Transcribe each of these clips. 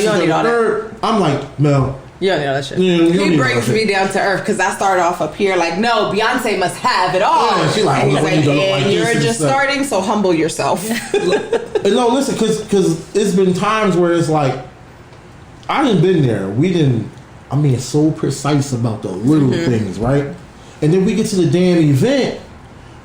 you don't need all that. I'm like, Mel. You don't need all that shit. He brings me down to earth because I started off up here like, no, Beyonce must have it all. Yeah, she like, and he's like, like you're just starting, so humble yourself. No, listen, because it's been times where it's like, I didn't been there. I'm being so precise about the little things, right? And then we get to the damn event,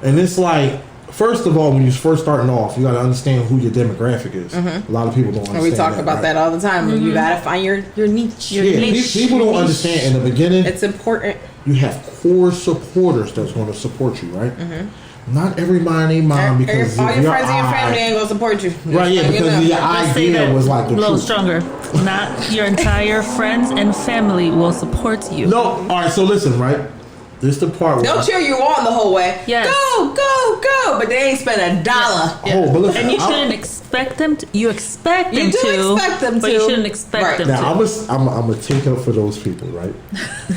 and it's like, first of all, when you're first starting off, you got to understand who your demographic is. A lot of people don't understand. And we talk about that all the time. You got to find your niche. People don't understand in the beginning. It's important. You have core supporters that's going to support you, right? Not everybody ain't mom because all your friends and your family ain't gonna support you. Right, yeah, because your idea was like the a little truth. stronger. Not your entire friends and family will support you. No, all right. So listen, right. This the part where they'll cheer you on the whole way. Yes. Go, but they ain't spend $1. Yeah. Oh, but listen, and you shouldn't expect them to. You expect them you do to. expect them to, but you shouldn't expect them now, to. I'm gonna take up for those people, right?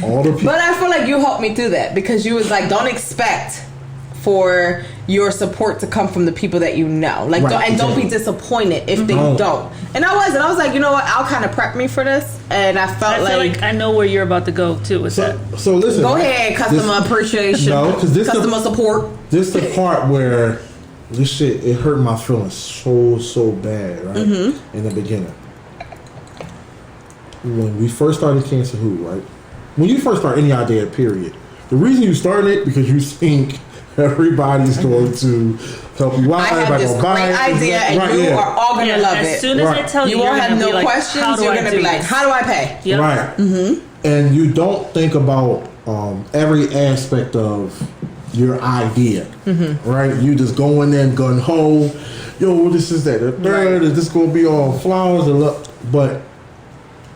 All the people. But I feel like you helped me through that because you was like, don't expect for your support to come from the people that you know. Like, right, don't be disappointed if they don't. And I was like, you know what? I'll kind of prep me for this. And I felt I feel like I know where you're about to go too with that. So listen. Go ahead, customer appreciation. No, because this customer support. This the part where this shit, it hurt my feelings so bad, right? In the beginning. When we first started Cancer Who, right? When you first start any idea, period. The reason you started it because you think everybody's going to help you out. I have this great idea, and you are all going to love it. As soon as I tell you, won't have no like, questions. You're going to be like, how do I pay? Yep. Right. And you don't think about every aspect of your idea, right? You just go in there and gun ho. Yo, this is that. The third is this going to be all flowers and look,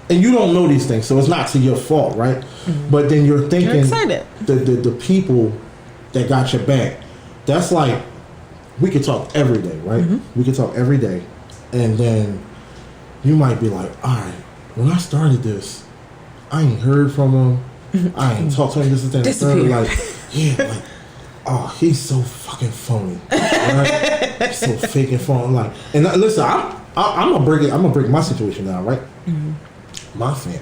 and you don't know these things, so it's not to your fault, right? But then you're thinking, you're excited. The people that got your back. That's like, we could talk every day, right? We could talk every day, and then you might be like, all right, when I started this, I ain't heard from him. I ain't talked to him. This is that. Like, like, oh, he's so fucking phony. Right? He's so fake and phony. Like, and listen, I'm gonna break it. I'm gonna break my situation down, right? My family.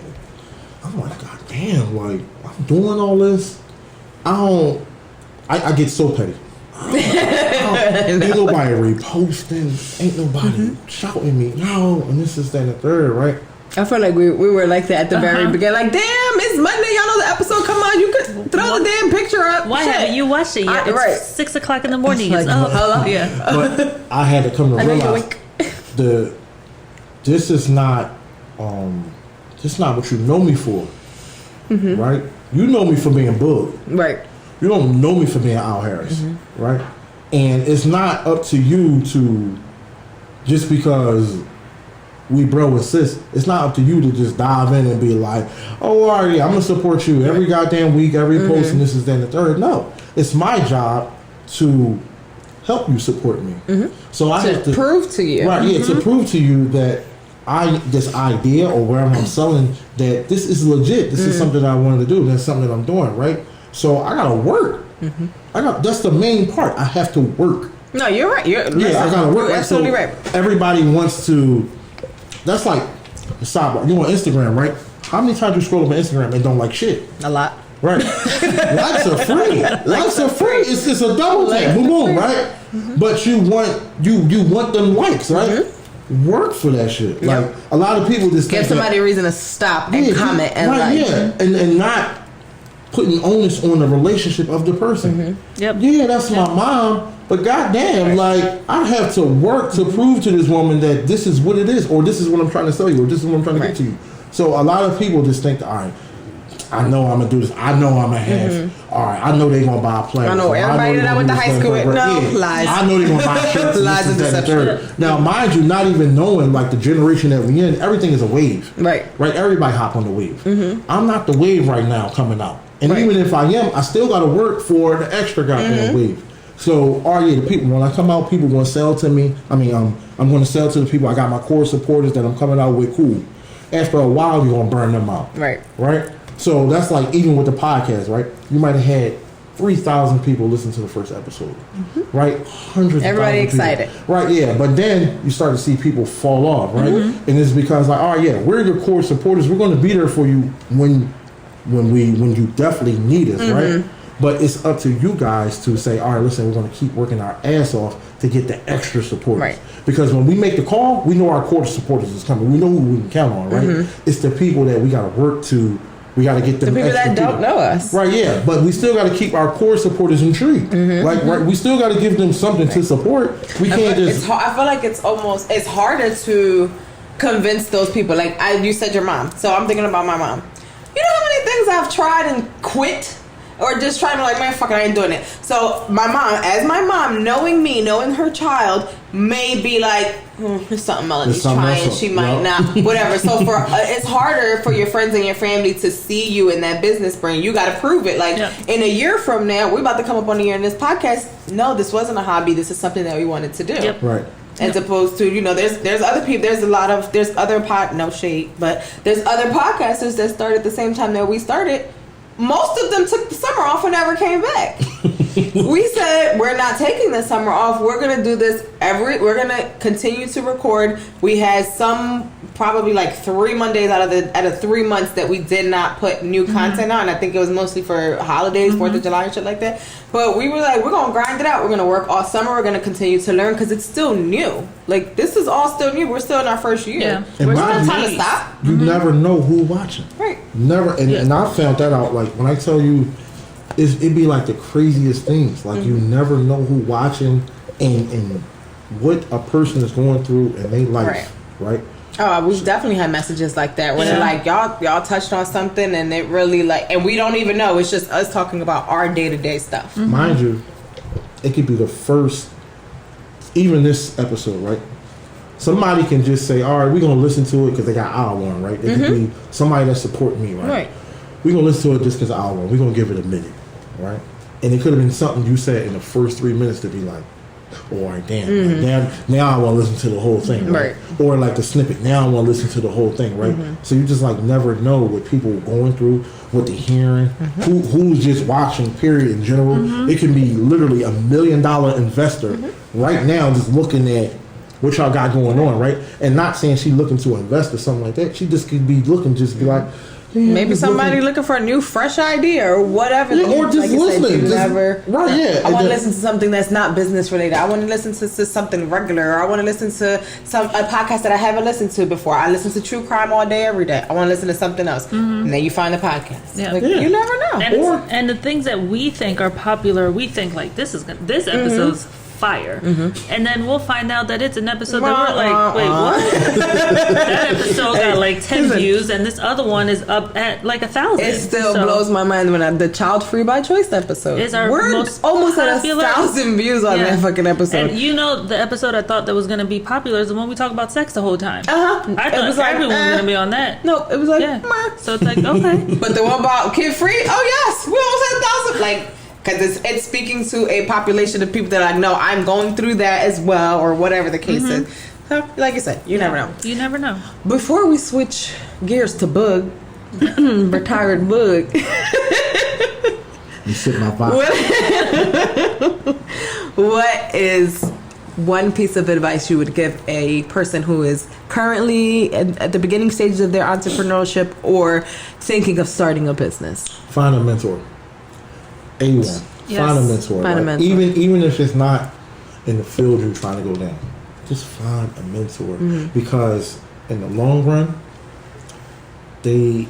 I'm like, God damn, like, I'm doing all this. I get so petty. Ain't nobody reposting. Ain't nobody shouting me. No, and this is that and the third, right? I feel like we were like that at the very beginning. Like, damn, it's Monday. Y'all know the episode come on. You could throw the damn picture up. Why haven't you watched it yet? It's 6 o'clock in the morning. Like, hello? Yeah. But I had to come to realize this is not what you know me for, right? You know me for being Bug, right? You don't know me for being Al Harris, right? And it's not up to you to, just because we bro and sis, it's not up to you to just dive in and be like, oh, all right, I'm gonna support you every goddamn week, every post, and this is then the third. No, it's my job to help you support me. So I have to prove to you, right? Yeah, to prove to you that this idea or wherever I'm selling, that this is legit. This is something that I wanted to do. That's something that I'm doing, right? So I gotta work. That's the main part. I have to work. No, you're right. I gotta work. You're absolutely right. Everybody wants to. That's like the sidebar. You on Instagram, right? How many times you scroll up on Instagram and don't like shit? A lot. Right. Likes are free. Likes are free. It's a double tap. Boom, boom, right? But you want them likes, right? Work for that shit. Like, a lot of people just give somebody a reason to stop and comment and like. Yeah, and not putting onus on the relationship of the person. Yeah, that's my mom, but goddamn, like, I have to work to prove to this woman that this is what it is, or this is what I'm trying to sell you, or this is what I'm trying to get to you. So a lot of people just think, all right, I know I'm gonna do this. I know I'm gonna have. All right, I know they're gonna buy a plane. I know everybody that I went to high school with. No, lies. I know they're gonna buy shirts. Lies and deception. Now, mind you, not even knowing, like, the generation that we in, everything is a wave. Right. Everybody hop on the wave. I'm not the wave right now coming out. And even if I am, I still got to work for the extra goddamn wave. So, the people, when I come out, people going to sell to me. I mean, I'm going to sell to the people. I got my core supporters that I'm coming out with. Cool. After a while, you're going to burn them out. Right. So, that's like even with the podcast, right? You might have had 3,000 people listen to the first episode, right? Hundreds. Everybody of excited, people. Right? Yeah, but then you start to see people fall off, right? And it's because like, oh yeah, we're your core supporters. We're going to be there for you when you definitely need us, right? But it's up to you guys to say, all right, listen, we're going to keep working our ass off to get the extra supporters. Right. Because when we make the call, we know our core supporters is coming. We know who we can count on, right? It's the people that we got to work to. We got to get them. The people that don't know us, right? Yeah, but we still got to keep our core supporters intrigued. Right? We still got to give them something to support. We can't just. I feel like it's harder to convince those people. Like you said, your mom. So I'm thinking about my mom. You know how many things I've tried and quit? Or just trying to like, man, fuck it, I ain't doing it. So my mom, knowing me, knowing her child, may be like, there's something Melanie's trying, she might not, whatever. So it's harder for your friends and your family to see you in that business brain. You got to prove it. Like in a year from now, we're about to come up on a year in this podcast. No, this wasn't a hobby. This is something that we wanted to do. Right. As opposed to, there's other people, there's other no shade, but there's other podcasters that started at the same time that we started. Most of them took the summer off and never came back. We said, we're not taking the summer off. We're going to do this we're going to continue to record. We had some, probably like 3 Mondays out of 3 months that we did not put new content on. I think it was mostly for holidays, 4th of July and shit like that. But we were like, we're going to grind it out. We're going to work all summer. We're going to continue to learn because it's still new. Like, this is all still new. We're still in our first year. Yeah. We're not trying to stop. You never know who watching. Right. Never. And I found that out. Like, when I tell you, it'd be like the craziest things. Like, you never know who watching and what a person is going through in their life. Right? Oh, we've definitely had messages like that where they're like, y'all touched on something and it really like, and we don't even know. It's just us talking about our day-to-day stuff. Mind you, it could be the first, even this episode, right? Somebody can just say, all right, we're going to listen to it because they got our one, right? It could be somebody that support me, right? We're going to listen to it just because of our one. We're going to give it a minute, right? And it could have been something you said in the first 3 minutes to be like, all right, damn. Like, now I want to listen to the whole thing, right? Or like the snippet. Now I want to listen to the whole thing, right? So you just like never know what people are going through, what they're hearing, who's just watching, period, in general. It can be literally $1 million investor right now just looking at what y'all got going on, right? And not saying she looking to invest or something like that. She just could be looking, just be like, maybe somebody looking for a new fresh idea or whatever. Or just listening. I want to listen to something that's not business related. I want to listen to something regular. Or I want to listen to a podcast that I haven't listened to before. I listen to true crime all day, every day. I want to listen to something else. And then you find the podcast. You never know. And the things that we think are popular, we think like this episode's fire, and then we'll find out that it's an episode that we're like, wait, what? That episode got like 10 views, and this other one is up at like 1,000. It still blows my mind when the Child Free by Choice episode is our most almost at 1,000 views on that fucking episode. And the episode I thought that was going to be popular is the one we talk about sex the whole time. I thought everyone was going to be on that. No, it was like, so it's like, okay. But the one about Kid Free, oh yes, we almost had 1,000. Like, because it's speaking to a population of people that are like, no, I'm going through that as well, or whatever the case is. So, like you said, you never know. You never know. Before we switch gears to Bug, retired Bug. You sit my vibe. What is one piece of advice you would give a person who is currently at the beginning stages of their entrepreneurship or thinking of starting a business? Find a mentor. A1. Yes. Find a mentor. Find a mentor. Even if it's not in the field you're trying to go down, just find a mentor. Because in the long run, the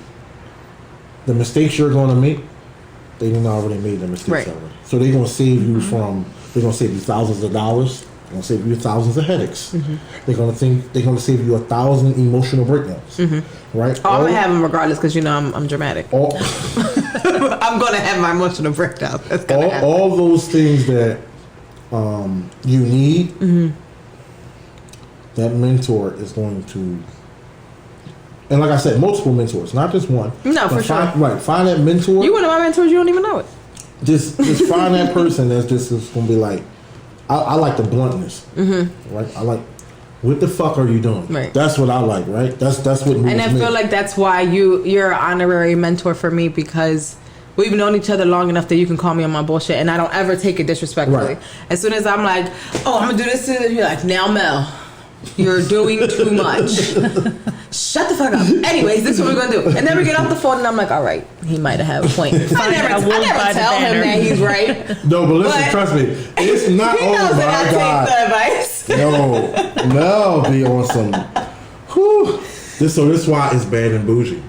mistakes you're going to make, they didn't already made the mistakes already. So they're going to save you they're going to save you thousands of dollars. They're going to save you thousands of headaches. They're going to save you 1,000 emotional breakdowns. Right? I'm going to have them regardless because I'm dramatic. I'm going to have my emotional breakdown. That's going to happen. All those things that you need, that mentor is going to, and like I said, multiple mentors, not just one. No, for sure. Right, find that mentor. You one of my mentors, you don't even know it. Just find that person that's just going to be like, I like the bluntness, right? I like, what the fuck are you doing? Right. That's what I like, right? That's what moves me. And I feel like that's why you're an honorary mentor for me, because we've known each other long enough that you can call me on my bullshit, and I don't ever take it disrespectfully. Right. As soon as I'm like, oh, I'm gonna do this, you're like, now Mel, you're doing too much. Shut the fuck up. Anyways, this is what we're gonna do. And then we get off the phone, and I'm like, all right, he might have had a point. I never tell him that he's right. No, but listen, trust me, it's not. He knows oh that my I God. take the advice. No, be on some. Whew. This is why it's bad in Boujie.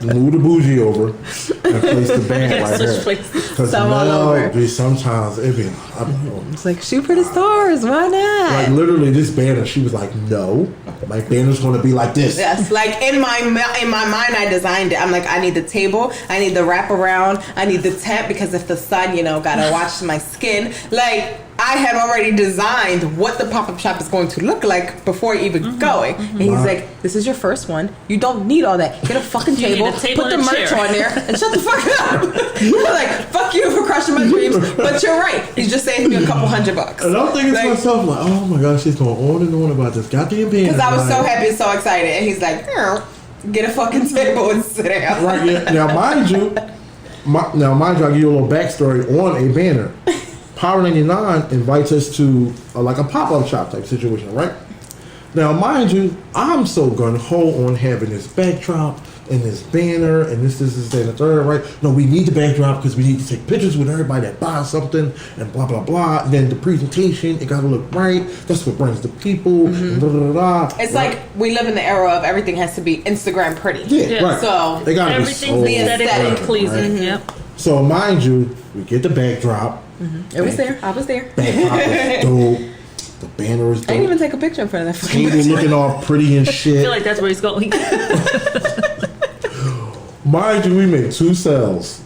Move the Boujie over and place the band right there. Because now, sometimes it be. It's like, shoot for the stars. Why not? Like literally, this banner. She was like, "No, my banner's going to be like this." Yes, like in my mind, I designed it. I'm like, I need the table, I need the wraparound, I need the tent because if the sun, gotta watch my skin. Like, I had already designed what the pop-up shop is going to look like before even going. And he's like, this is your first one. You don't need all that. Get a fucking table, put the merch on there, and shut the fuck up. You're like, fuck you for crushing my dreams. But you're right. He's just saving me a couple $100. And I'm thinking to myself, like, oh my gosh, she's going on and on about this goddamn banner. Because I was so happy and so excited. And he's like, get a fucking table and sit down. Right, yeah. Now, mind you, I give you a little backstory on a banner. Power 99 invites us to like a pop-up shop type situation, right? Now, mind you, I'm so gung-ho on having this backdrop and this banner and this, and the third, right? No, we need the backdrop because we need to take pictures with everybody that buys something and blah, blah, blah. And then the presentation, it got to look right. That's what brings the people. And blah, blah, blah, it's right? Like we live in the era of everything has to be Instagram pretty. Yeah, right. So they gotta everything's be aesthetically pleasing. Right? Yep. So, mind you, we get the backdrop. It was there. I was there. Backdrop is dope. The banner is dope. I didn't even take a picture in front of that. Table looking all pretty and shit. I feel like that's where he's going. Mind you, we made 2 sales.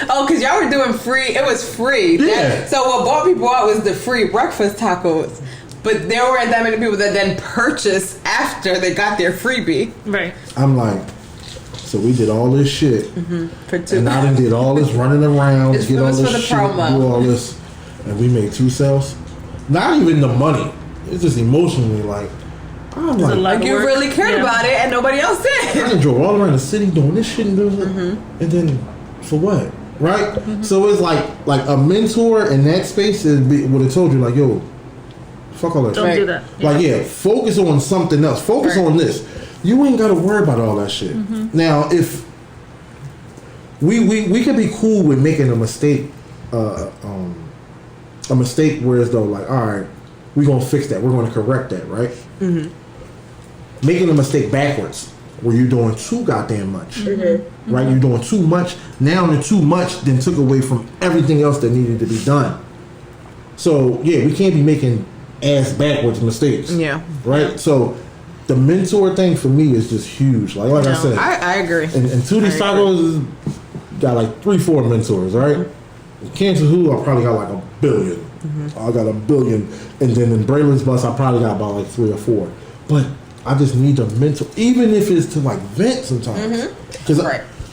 Oh, because y'all were doing free. It was free. Yeah. So what bought people out was the free breakfast tacos. But there weren't that many people that then purchased after they got their freebie. Right. I'm like, so we did all this shit. For 2. And I done did all this running around, It get all was this for the shit, promo. do all this. And we made 2 sales. Not even the money. It's just emotionally like, I'm like, Like you really cared about it and nobody else I did. done drove all around the city doing this shit and doing that. And then, for what? Right? So it's like a mentor in that space would have told you, like, yo, fuck all that Don't shit. do that. Like, focus on something else. Focus on this. You ain't got to worry about all that shit. Now, if we could be cool with making a mistake, where it's though, like, all right, we're going to fix that. We're going to correct that, right? Making a mistake backwards, where you're doing too goddamn much. Right? You're doing too much. Now the too much then took away from everything else that needed to be done. So, yeah, we can't be making ass backwards mistakes. Yeah. Right? So, the mentor thing for me is just huge. Like I said. I agree. And Tootie Tacos got like 3-4 mentors, right? Cancer Who, I probably got like 1 billion. I got 1 billion. And then in Braylon's Bus, I probably got about like 3 or 4. But I just need a mentor, even if it's to like vent sometimes. Because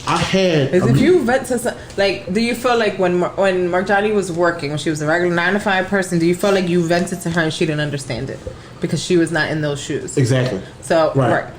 I had. If you vent to like, do you feel like when Marjani was working, when she was a regular 9-to-5 person, do you feel like you vented to her and she didn't understand it because she was not in those shoes? Exactly. So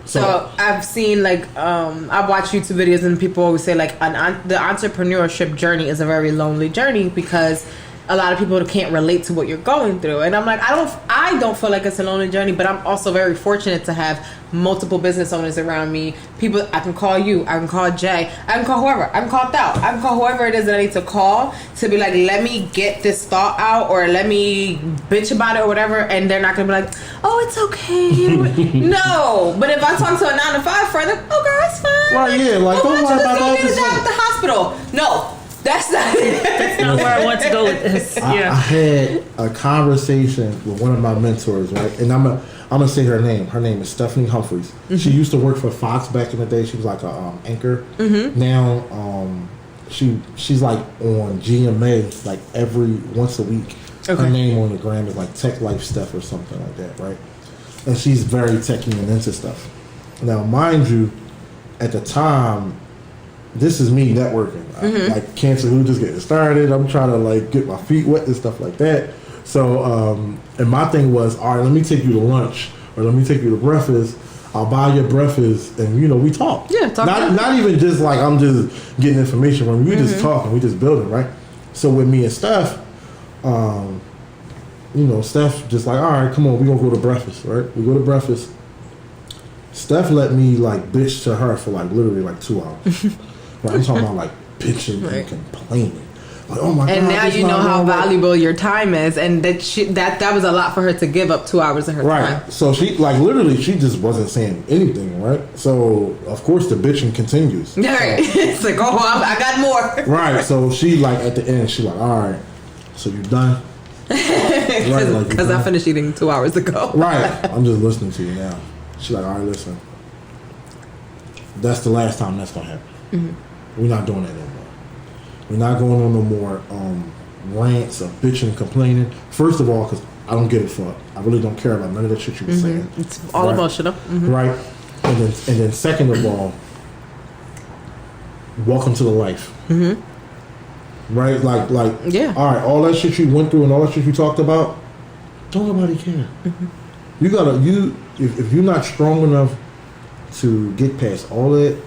So I've seen like I've watched YouTube videos and people always say like the entrepreneurship journey is a very lonely journey because a lot of people can't relate to what you're going through. And I'm like, I don't feel like it's a lonely journey, but I'm also very fortunate to have multiple business owners around me. People, I can call you, I can call Jay, I can call whoever, I can call Thou, I can call whoever it is that I need to call to be like, let me get this thought out or let me bitch about it or whatever. And they're not going to be like, oh, it's okay. No. But if I talk to a 9-to-5 friend, like, oh, girl, it's fine. Right, yeah, like, don't worry about that. Get a job at the hospital. No. That's not where I want to go with this. I had a conversation with one of my mentors, right? And I'm gonna say her name. Her name is Stephanie Humphreys. She used to work for Fox back in the day. She was like a anchor. Now she's like on GMA like every once a week. Her name on the gram is like Tech Life Stuff or something like that, right? And she's very techy and into stuff. Now, mind you, at the time, this is me networking. Like Cancer Who just getting started. I'm trying to like get my feet wet and stuff like that. So, and my thing was, all right, let me take you to lunch or let me take you to breakfast. I'll buy your breakfast, and we talk. Yeah, talk. Not even just like I'm just getting information from you. We just talking. We just building, right? So with me and Steph, Steph just like, all right, come on, we gonna go to breakfast, right? We go to breakfast. Steph let me like bitch to her for like literally like 2 hours. Right? I'm talking about like bitching and complaining. Like, oh my God. And now you know how valuable your time is, and that was a lot for her to give up 2 hours of her time. Right. So she like literally she just wasn't saying anything, right? So of course the bitching continues. Right. It's like, oh, I got more. Right. So she like at the end she like, all right, so you done? Right. Because I finished eating 2 hours ago. Right. I'm just listening to you now. She's like, all right, listen. That's the last time that's gonna happen. Mm-hmm. We're not doing that no more. We're not going on no more rants of bitching and complaining. First of all, because I don't give a fuck. I really don't care about none of that shit you were saying. It's all emotional. Mm-hmm. Right? And then second of all, welcome to the life. Mm-hmm. Right? Like, yeah. All right, all that shit you went through and all that shit you talked about, don't nobody care. Mm-hmm. If you're not strong enough to get past all that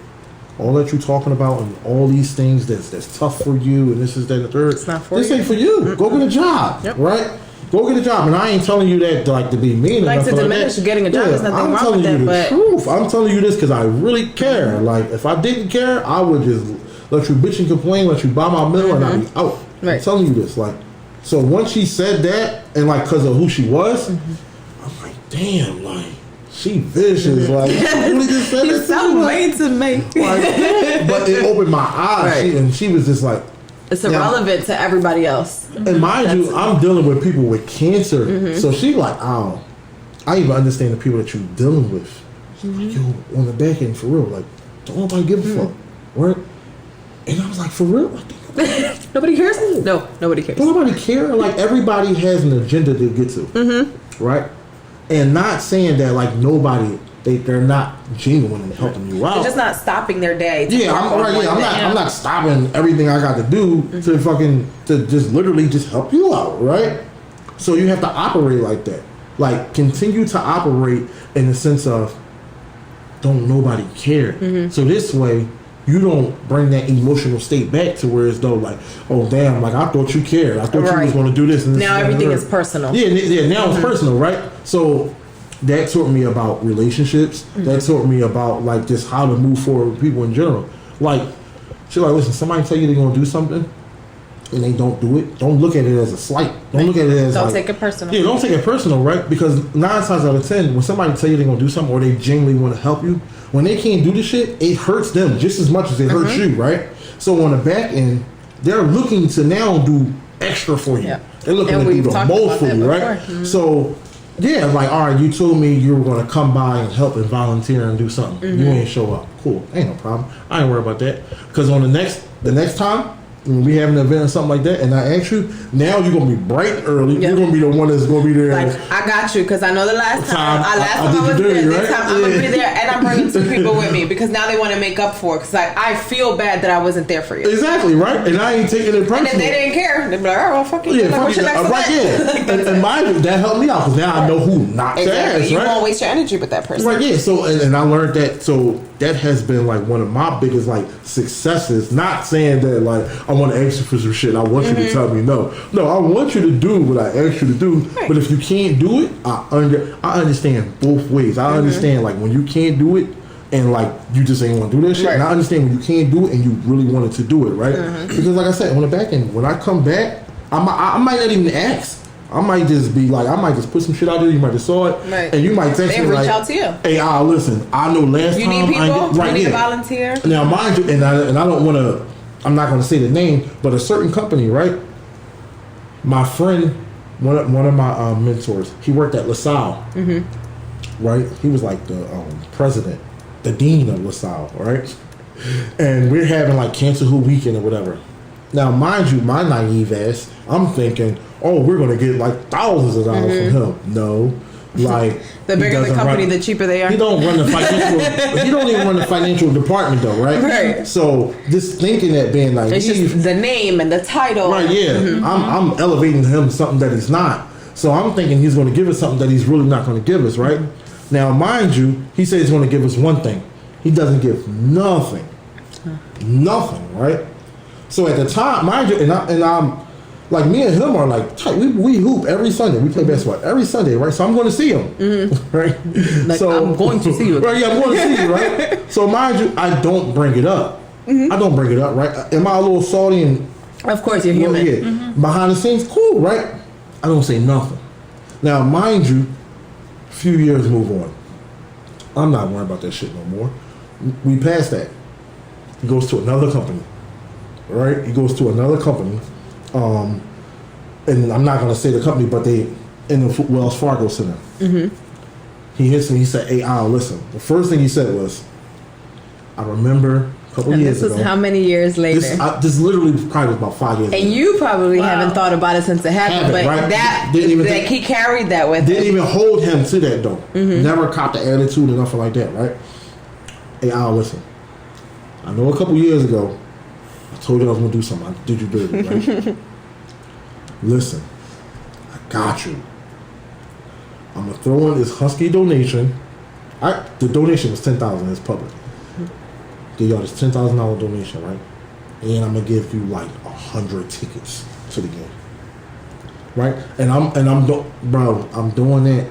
you're talking about and all these things that's tough for you and this is that and the third. It's not for this you. ain't for you. Mm-hmm. Go get a job. Yep. Right? Go get a job. And I ain't telling you that like to be mean. Like to diminish getting a job. There's nothing wrong with that. I'm telling you the truth. I'm telling you this because I really care. Like if I didn't care, I would just let you bitch and complain, let you buy my meal, and I'd be out. Right. I'm telling you this. Like, so once she said that and like because of who she was, I'm like, damn, like. She vicious, like she really just said that. So mean to me, but it opened my eyes, right. She was just like, it's irrelevant to everybody else. And mind you, I'm dealing with people with cancer, so she like, I even understand the people that you're dealing with. Like, yo, on the back end, for real, like, don't nobody give a fuck, right? And I was like, for real, like, nobody cares. No, nobody cares. Don't nobody care. Like everybody has an agenda to get to, right? And not saying that like nobody, they're not genuine in helping you out. They're just not stopping their day. I'm not stopping everything I got to do to just literally just help you out, right? So you have to operate like that. Like continue to operate in the sense of don't nobody care. So this way you don't bring that emotional state back to where it's though like, oh damn, like I thought you cared. I thought you was going to do this. And this now everything is personal. Yeah. Now it's personal, right? So that taught me about relationships. That taught me about like just how to move forward with people in general. Like, she's like, listen, somebody tell you they're going to do something and they don't do it. Don't look at it as a slight. Don't look at it as don't take it personal. Yeah, don't take it personal, right? Because 9 times out of 10, when somebody tell you they're going to do something or they genuinely want to help you, when they can't do the shit, it hurts them just as much as it hurts you, right? So on the back end, they're looking to now do extra for you. Yeah. They're looking to do the most for you, right? So, yeah, like, all right, you told me you were going to come by and help and volunteer and do something. You ain't show up. Cool. Ain't no problem. I ain't worried about that. Because on the next time, when we have an event or something like that, and I ask you, now you're gonna be bright and early. Yep. You're gonna be the one that's gonna be there. Like, I got you, because I know the last time I was there. This time I'm gonna be there, and I'm bringing 2 people with me because now they want to make up for it. Because like I feel bad that I wasn't there for you. Exactly, right? And I ain't taking it personal. And if they didn't care, they'd be like, oh, well, fuck you. Yeah, fuck you. Right, yeah. And mind you, that helped me out because now I know who not to ask. You right? won't waste your energy with that person. Right, yeah. So and I learned that. So that has been like one of my biggest like successes. Not saying that like I want to ask you for some shit. I want you to tell me no. I want you to do what I asked you to do. Right. But if you can't do it, I understand both ways. I understand like when you can't do it and like you just ain't want to do that shit. Right. And I understand when you can't do it and you really wanted to do it, right? Because like I said, on the back end, when I come back, I might not even ask. I might just be like, I might just put some shit out there. You might just saw it, right. And you might text me reach like, out to you. Hey, listen, I know last you time need people. I you need a volunteer. Now, mind you, and I don't want to. I'm not going to say the name, but a certain company, right? My friend, one of my mentors, he worked at LaSalle, right? He was like the president, the dean of LaSalle, right? And we're having like Cancer Who weekend or whatever. Now, mind you, my naive ass, I'm thinking, oh, we're going to get like thousands of dollars from him. No. Like the bigger the company, the cheaper they are. He don't run the financial. He don't even run the financial department though, right? Right. So just thinking that being like it's just the name and the title, right? Yeah, I'm elevating him something that he's not. So I'm thinking he's going to give us something that he's really not going to give us, right? Now, mind you, he says he's going to give us one thing. He doesn't give nothing. Nothing, right? So at the time, mind you, and I'm like, me and him are like tight. We hoop every Sunday. We play basketball every Sunday, right? So I'm going to see him, right? Like, so I'm going to see you. Right? Yeah, I'm going to see you, right? So mind you, I don't bring it up. I don't bring it up, right? Am I a little salty and? Of course, you're human. Yeah. Behind the scenes, cool, right? I don't say nothing. Now, mind you, a few years move on. I'm not worried about that shit no more. We passed that. He goes to another company, right? He goes to another company, and I'm not gonna say the company, but they in the Wells Fargo Center. He hits me. He said, "Hey, Al, listen." The first thing he said was, "I remember a couple years ago." This was how many years later? This literally probably was about 5 years ago. And you probably haven't thought about it since it happened, but right? that he carried that with him. Didn't even hold him to that though. Never copped the attitude or nothing like that, right? Hey, Al, listen. I know a couple years ago, I told you I was gonna do something. I did you dirty, right? Listen, I got you. I'm gonna throw in this Husky donation. The donation was $10,000. It's public. Give y'all this $10,000 donation, right? And I'm gonna give you like 100 tickets to the game, right? And I'm doing that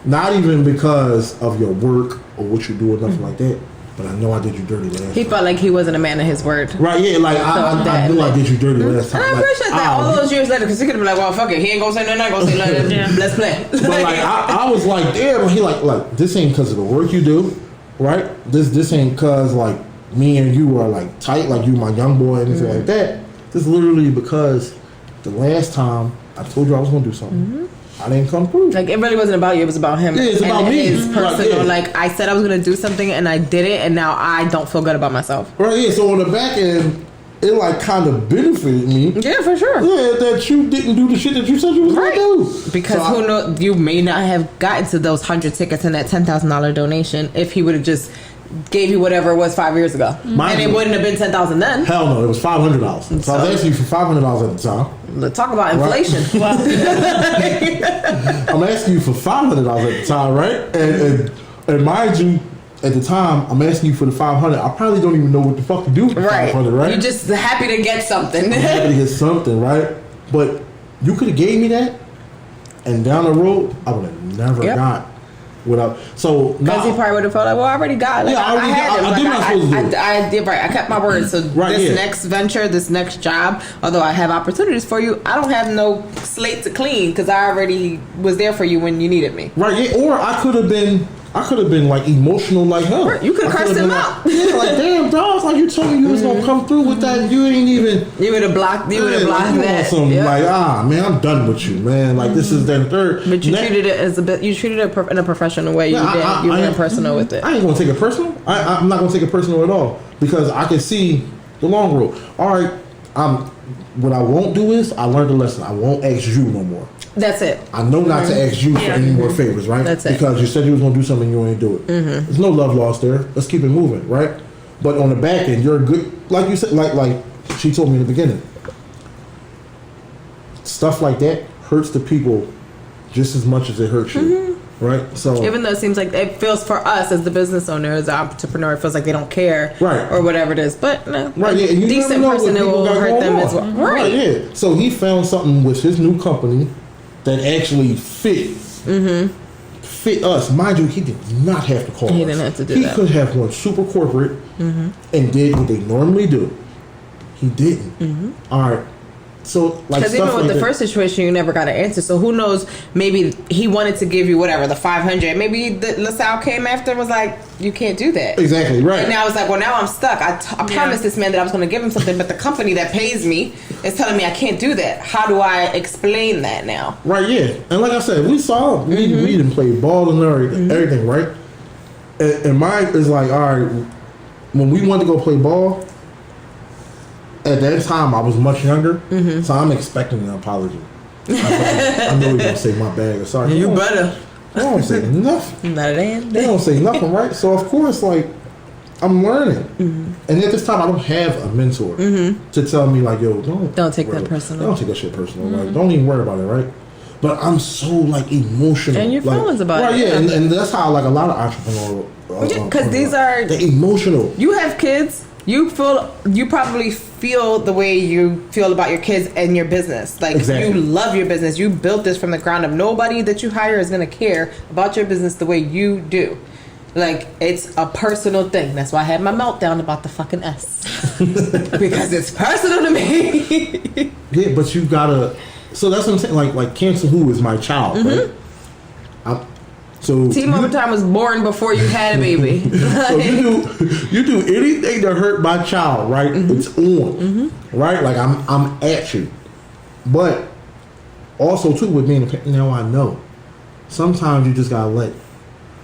not even because of your work or what you do or nothing like that. But I know I did you dirty last time. He felt like he wasn't a man of his word. Right, yeah, like I knew I did you dirty last time. And I appreciate that all those years later, because he could have been like, well, fuck it, he ain't gonna say nothing, I ain't gonna say nothing, let's play. But like, I was like, damn, he like, this ain't because of the work you do, right? This ain't because like me and you are like tight, like you my young boy and anything like that. This is literally because the last time I told you I was gonna do something. I didn't come through. Like, it really wasn't about you, it was about him. Yeah, it's about and me. His personal, like, I said I was going to do something and I did it, and now I don't feel good about myself. Right, yeah, so on the back end, it like kind of benefited me. Yeah, for sure. Yeah, that you didn't do the shit that you said you was going to do. Because who knows, you may not have gotten to those 100 tickets and that $10,000 donation if he would have just gave you whatever it was 5 years ago. And it wouldn't have been $10,000 then. Hell no, it was $500. So I was asking you for $500 at the time. Let's talk about inflation. Right. I'm asking you for $500 at the time, right? And mind you, at the time, I'm asking you for the $500. I probably don't even know what the fuck to do with the $500, right? You're just happy to get something. I'm happy to get something, right? But you could have gave me that, and down the road, I would have never got without. So because he probably would have felt like, well, I already got. Like, I did right. I kept my word. So this next venture, this next job, although I have opportunities for you, I don't have no slate to clean because I already was there for you when you needed me. Right. Yeah. Or I could have been like emotional like him. Right. You could have cursed him out. Yeah, like damn dog, like you told me you was gonna come through with that. You ain't even. You would have blocked. You would have blocked that. Like man, I'm done with you, man. Like this is that third. But you treated it as a bit. You treated it in a professional way. You did. You weren't personal with it. I ain't gonna take it personal. I'm not gonna take it personal at all because I can see the long road. All right, what I won't do is I learned a lesson. I won't ask you no more. That's it. I know not to ask you for any more favors, right? That's it. Because you said you was gonna do something, you ain't do it. There's no love lost there. Let's keep it moving, right? But on the back end, you're good. Like you said, like she told me in the beginning. Stuff like that hurts the people just as much as it hurts you, right? So even though it seems like it feels for us as the business owner, as the entrepreneur, it feels like they don't care, right, or whatever it is. But no, right, yeah, a decent person, it will hurt them as well, right? Yeah. So he found something with his new company that actually fit us. Mind you, he did not have to call us. He didn't have to do that. He could have went super corporate and did what they normally do. He didn't. All right. So, like, because even with the first situation, you never got an answer. So who knows? Maybe he wanted to give you whatever, the $500. Maybe LaSalle came after and was like, "You can't do that." Exactly right. And now it's like, well, now I'm stuck. I promised this man that I was going to give him something, but the company that pays me is telling me I can't do that. How do I explain that now? Right. Yeah. And like I said, we saw we didn't play ball and everything, right? And mine is like, all right, when we wanted to go play ball. At that time, I was much younger, so I'm expecting an apology. I know he's gonna say my bad or sorry. You better. They don't say nothing. Not a damn. They don't say nothing, right? So of course, like I'm learning, and at this time, I don't have a mentor to tell me like, yo, don't take that personal. Don't take that shit personal. Like, don't even worry about it, right? but I'm so like emotional. And your like, feelings about it. Yeah, and that's how like a lot of entrepreneurs. Because they're emotional. You have kids. You probably feel the way you feel about your kids and your business. Like you love your business. You built this from the ground up. Nobody that you hire is gonna care about your business the way you do. Like it's a personal thing. That's why I had my meltdown about the fucking S. Because it's personal to me. Yeah, but you gotta. So that's what I'm saying. Like Cancer Who is my child, right? So Team Overtime was born before you had a baby. So you do anything to hurt my child, right? It's on, right? Like I'm at you. But also too with being a parent, now I know sometimes you just gotta let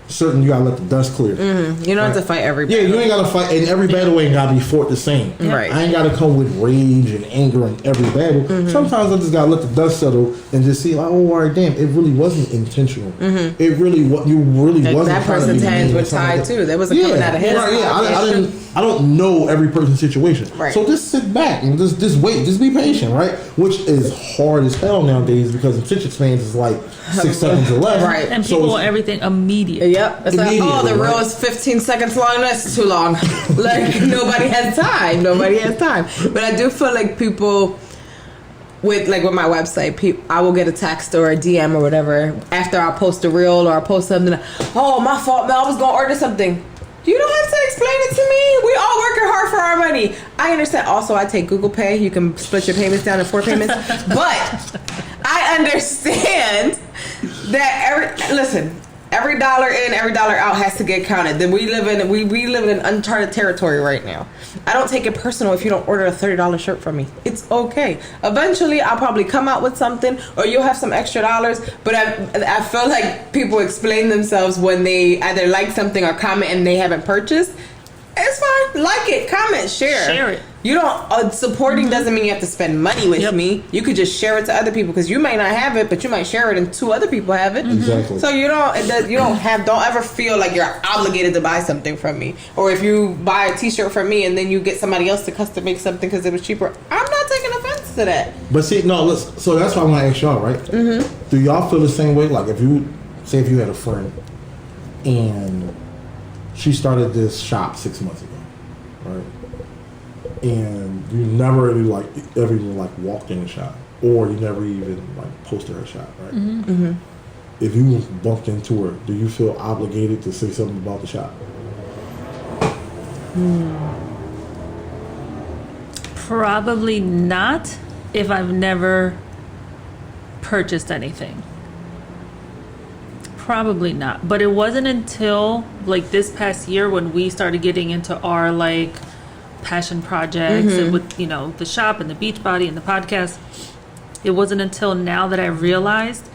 the dust clear. You don't have to fight every battle. Yeah, you ain't gotta fight, and every battle ain't gotta be fought the same. Right. I ain't gotta come with rage and anger in every battle. Sometimes I just gotta let the dust settle and just see, like, oh, all right, damn, it really wasn't intentional. It really, you really like wasn't. That person's hands were tied too. That wasn't coming out of his. Right, yeah, I don't know every person's situation. Right. So just sit back and just wait, just be patient, right? Which is hard as hell nowadays because attention spans is like 6 seconds or less. Right. And people want everything immediate. Yep. It's like, oh, the reel is 15 seconds long. That's too long. Like, nobody has time. But I do feel like people, with my website, I will get a text or a DM or whatever after I post a reel or I post something. Oh, my fault, Mel. I was going to order something. You don't have to explain it to me. We all working hard for our money. I understand. Also, I take Google Pay. You can split your payments down to 4 payments. But I understand that every dollar in, every dollar out has to get counted. Then we live in uncharted territory right now. I don't take it personal if you don't order a $30 shirt from me. It's okay. Eventually, I'll probably come out with something, or you'll have some extra dollars. But I feel like people explain themselves when they either like something or comment and they haven't purchased. It's fine. Like it, comment, share it. You don't supporting doesn't mean you have to spend money with me. You could just share it to other people because you may not have it, but you might share it and 2 other people have it. Exactly. So don't ever feel like you're obligated to buy something from me. Or if you buy a T-shirt from me and then you get somebody else to custom make something because it was cheaper, I'm not taking offense to that. But see, no, so that's why I want to ask y'all, right? Do y'all feel the same way? Like if you had a friend and she started this shop 6 months ago, right? And you never really ever even walked in the shop, or you never even posted her shop, right? If you bumped into her, do you feel obligated to say something about the shop? Probably not if I've never purchased anything. Probably not. But it wasn't until this past year when we started getting into our passion projects and with the shop and the Beachbody and the podcast. It wasn't until now that I realized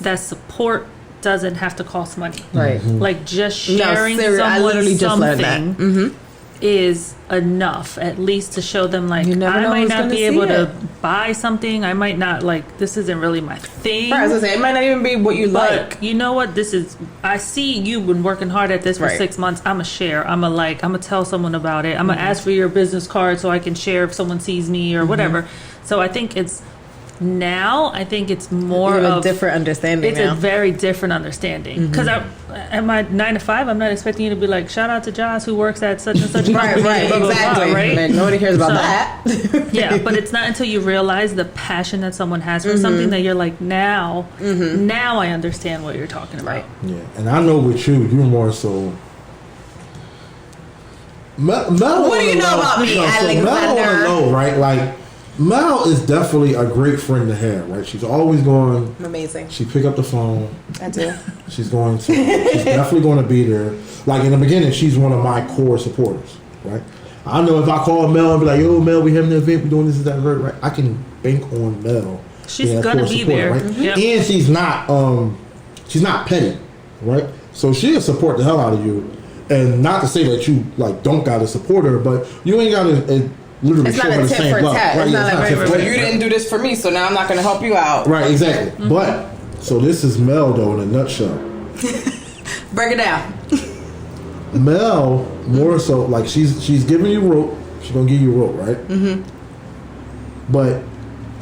that support doesn't have to cost money. Right. Just sharing someone something is enough, at least to show them I might not be able to buy something. I might not this isn't really my thing. Right, I was gonna say it might not even be what you like. You know what? I see you've been working hard at this for 6 months. I'ma share. I'ma tell someone about it. I'ma ask for your business card so I can share if someone sees me or whatever. So I think it's more of a different understanding. It's a very different understanding. Because at my 9 to 5, I'm not expecting you to be shout out to Jos who works at such and such company. Right, exactly. Right? Nobody cares about that. Yeah, but it's not until you realize the passion that someone has for something that you're now I understand what you're talking about. Yeah, and I know with you're more so. Mel, what do you know about me, Alexander? Mel on the low, right? Mel is definitely a great friend to have, right? She's always going. Amazing. She pick up the phone. I do. She's definitely going to be there. In the beginning, she's one of my core supporters, right? I know if I call Mel and be like, "Yo, Mel, we having an event. We doing this and that, right?" I can bank on Mel. She's gonna be there, right? And she's not petty, right? So she'll support the hell out of you. And not to say that you don't gotta support her, but you ain't gotta. Literally it's not a tit for tat. Right? It's not well, you didn't do this for me, so now I'm not going to help you out. Right, exactly. But, so this is Mel, though, in a nutshell. Break it down. Mel, more so, she's giving you rope. She's going to give you rope, right? But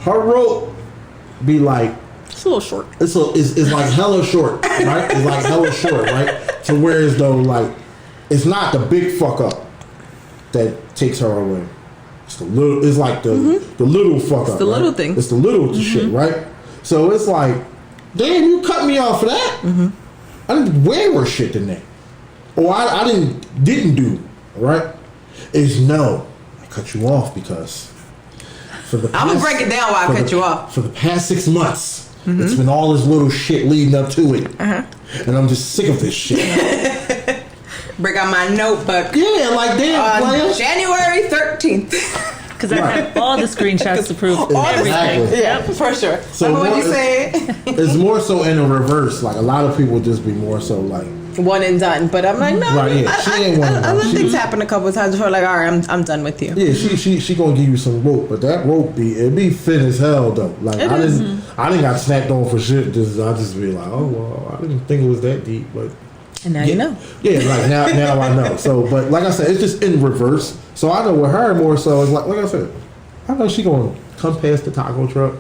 her rope be It's a little short. It's like hella short, right? It's like hella short, right? To where as though like it's not the big fuck up that takes her away. It's the little. It's like the little fuck up. The right? little thing. It's the little shit, right? So it's like, damn, you cut me off for that. I did way worse shit than that, or I didn't do right. Is no, I cut you off because for the past, I'm gonna break it down why I cut you off. For the past 6 months, it's been all this little shit leading up to it, and I'm just sick of this shit. Break out my notebook. Yeah, like damn, player. January 13th. Because I have all the screenshots to prove everything. Exactly. Yeah, for sure. So what you say? It's more so in the reverse. Like a lot of people just be more so like one and done. But I'm like, no, right, yeah. She ain't one and done. Other things happen a couple of times before, like, all right, I'm done with you. Yeah, she gonna give you some rope, but that rope be thin as hell though. Like I didn't got snapped on for shit. I just be like, oh well, I didn't think it was that deep, but and now you know. Yeah, like now I know. So, but like I said, it's just in reverse. So I know with her more so is like I said, I know she gonna come past the taco truck.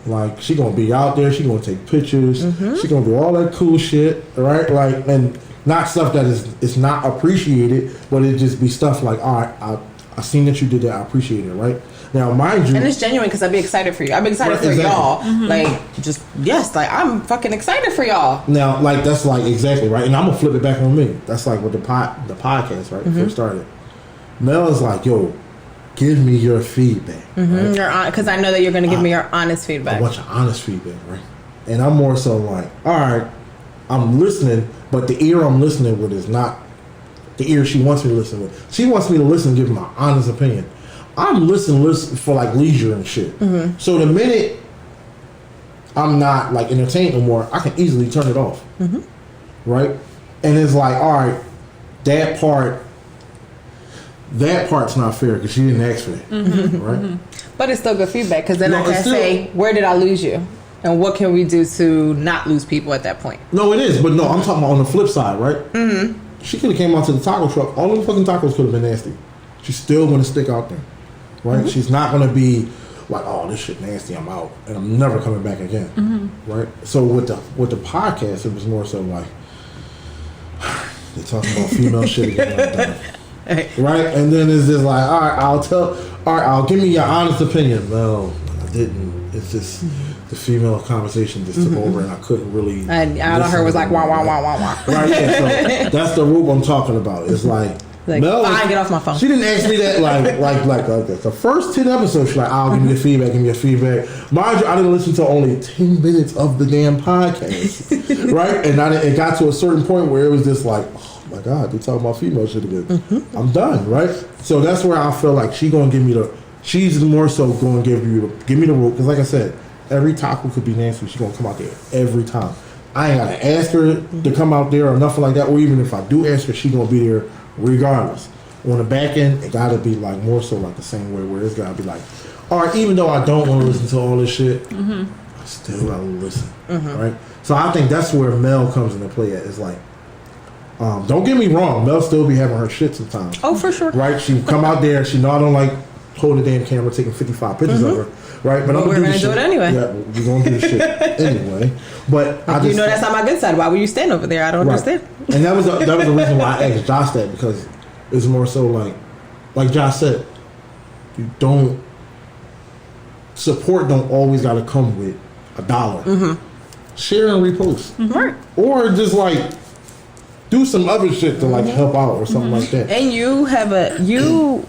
Like she gonna be out there. She gonna take pictures. She gonna do all that cool shit, right? Like and not stuff that is not appreciated, but it just be stuff like, all right, I seen that you did that. I appreciate it, right? Now, mind you, and it's genuine because I'd be excited for you. I'd be excited for y'all. Like, just yes, like I'm fucking excited for y'all. Now, like that's like exactly right, and I'm gonna flip it back on me. That's like with the podcast, right? First started. Mel is like, yo, give me your feedback, right? Because I know that you're gonna give me your honest feedback. I want your honest feedback, right? And I'm more so like, all right, I'm listening, but the ear I'm listening with is not the ear she wants me to listen with. She wants me to listen and give my honest opinion. I'm listening for like leisure and shit. So the minute I'm not like entertained no more, I can easily turn it off. Right? And it's like, all right, that part's not fair because she didn't ask for that. Right? But it's still good feedback because then I can say, where did I lose you? And what can we do to not lose people at that point? No, it is. But no, I'm talking about on the flip side, right? She could have came out to the taco truck. All them fucking tacos could have been nasty. She's still going to stick out there. Right? She's not going to be like, oh, this shit nasty, I'm out. And I'm never coming back again. Right? So with the podcast, it was more so like, they're talking about female shit again. Right? And then it's just like, all right, I'll give me your honest opinion. No, I didn't. It's just the female conversation just took over and I couldn't really. And all I heard was like, wah, wah, wah, wah, wah. Right? Yeah, so that's the rope I'm talking about. It's like Mel, fine, get off my phone. She didn't ask me that like this. The first 10 episodes, she's like, I'll give me your feedback, give me your feedback. Mind you, I didn't listen to only 10 minutes of the damn podcast. Right? And it got to a certain point where it was just like, oh my God, they talking about female shit again. I'm done, right? So that's where I feel like she's more so going to give me the rope. Because like I said, every taco could be nasty. She's going to come out there every time. I ain't got to ask her to come out there or nothing like that. Or even if I do ask her, she's going to be there regardless. On the back end, it gotta be like more so like the same way where it's gotta be like, all right, even though I don't want to listen to all this shit, I still gotta listen, right? So I think that's where Mel comes into play at. It's like, don't get me wrong, Mel still be having her shit sometimes. Oh, for sure. Right? She come out there, she know I don't like holding the damn camera, taking 55 pictures of her, right? But we're gonna do it anyway. Yeah, we're gonna do this shit anyway. But you know that's not my good side. Why would you stand over there? I don't understand. And that was the reason why I asked Josh that, because it's more so like Josh said, support don't always gotta come with $1. Share and repost, right? Or just like do some other shit to like help out or something like that. And you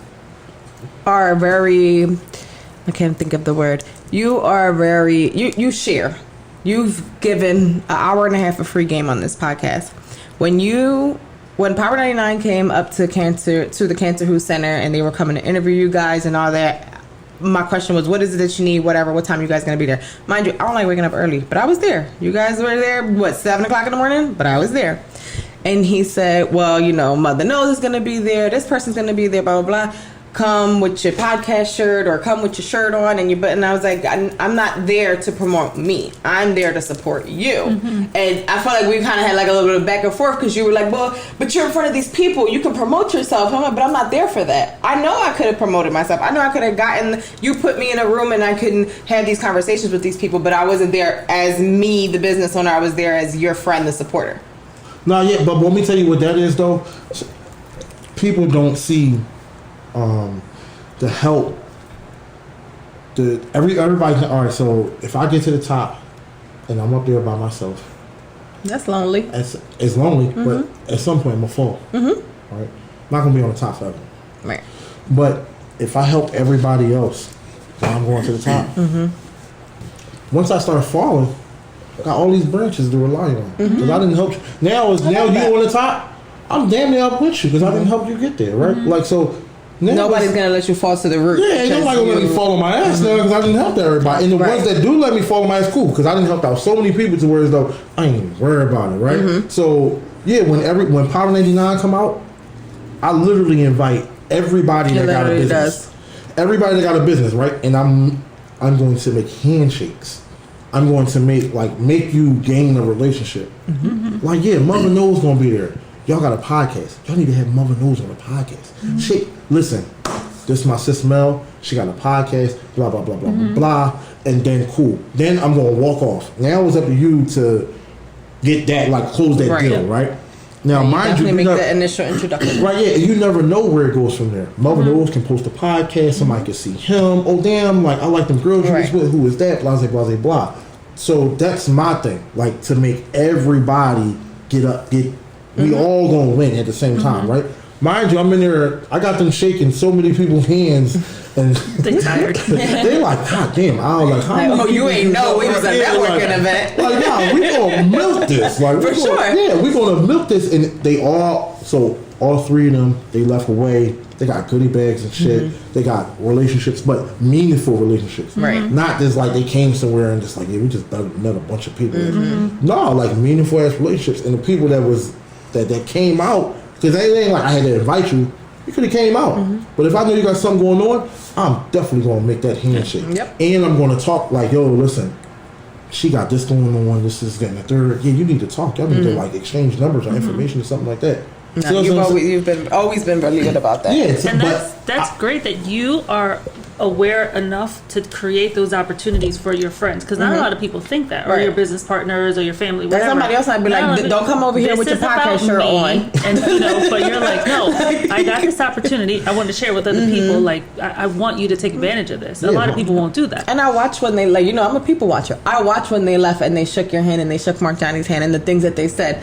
are very, I can't think of the word. You are very you share. You've given an hour and a half of free game on this podcast. When Power 99 came up to the Cancer Who Center and they were coming to interview you guys and all that, my question was, what is it that you need? Whatever. What time you guys gonna be there? Mind you, I don't like waking up early, but I was there. You guys were there. 7:00 in the morning? But I was there. And he said, well, Mother Knows is gonna be there. This person's gonna be there. Blah blah blah. come with your podcast shirt or come with your shirt on and your button. I was like, I'm not there to promote me. I'm there to support you. And I felt like we kind of had like a little bit of back and forth because you were like, well, but you're in front of these people. You can promote yourself. I'm like, but I'm not there for that. I know I could have promoted myself. I know I could have gotten, you put me in a room and I couldn't have these conversations with these people, but I wasn't there as me, the business owner. I was there as your friend, the supporter. No, yeah, but let me tell you what that is, though. People don't see the help. Everybody. All right, so if I get to the top and I'm up there by myself, that's lonely. It's lonely, but at some point I'm gonna fall. Right, I'm not gonna be on the top forever. Right. But if I help everybody else, then I'm going to the top. Once I start falling, I got all these branches to rely on because I didn't help you. Now you on the top. I'm damn near up with you because I didn't help you get there, right? Like so. Nobody's gonna let you fall to the root. Yeah, ain't nobody gonna let me fall on my ass now because I didn't help everybody. And the ones that do let me fall on my ass, cool, because I didn't help out so many people to where as though I ain't even worried about it, right? So yeah, when Power 99 come out, I literally invite everybody that got a business, everybody that got a business, right? And I'm going to make handshakes. I'm going to make you gain a relationship. Like yeah, Mother Knows gonna be there. Y'all got a podcast. Y'all need to have Mother Knows on the podcast. Shit, listen, this is my sis Mel. She got a podcast, blah, blah, blah, blah, blah, blah. And then cool. Then I'm going to walk off. Now it's up to you to get that, close that deal, right? Now, mind you, make that initial introduction. Right, yeah, and you never know where it goes from there. Mother Knows can post a podcast. Somebody can see him. Oh, damn, I like them girls you was with. Who is that? Blah, blah, blah, blah. So that's my thing. To make everybody we all gonna win at the same time, right? Mind you, I'm in there. I got them shaking so many people's hands, and they tired. They like, God damn! I was like, how many people you ain't know it was a networking event. Nah, we gonna milk this. For sure. Yeah, we gonna milk this, and they all three of them they left away. They got goodie bags and shit. They got relationships, but meaningful relationships. Right. Not just they came somewhere and just yeah, we just met a bunch of people. No, meaningful ass relationships, and the people that came out, because it ain't like I had to invite you. You could have came out. But if I know you got something going on, I'm definitely going to make that handshake. And I'm going to talk yo, listen, she got this going on, this is getting a third. Yeah, you need to talk. Y'all need to exchange numbers or information or something like that. No, you've always been really good about that. Yeah, and that's great that you are aware enough to create those opportunities for your friends, because not a lot of people think that, or your business partners or your family. Whatever. Somebody else might be like, "Don't come over here with your podcast shirt on." And but you're like, "No, I got this opportunity. I want to share with other people. I want you to take advantage of this." A lot of people won't do that. And I watch when they I'm a people watcher. I watch when they left and they shook your hand and they shook Mark Johnny's hand and the things that they said.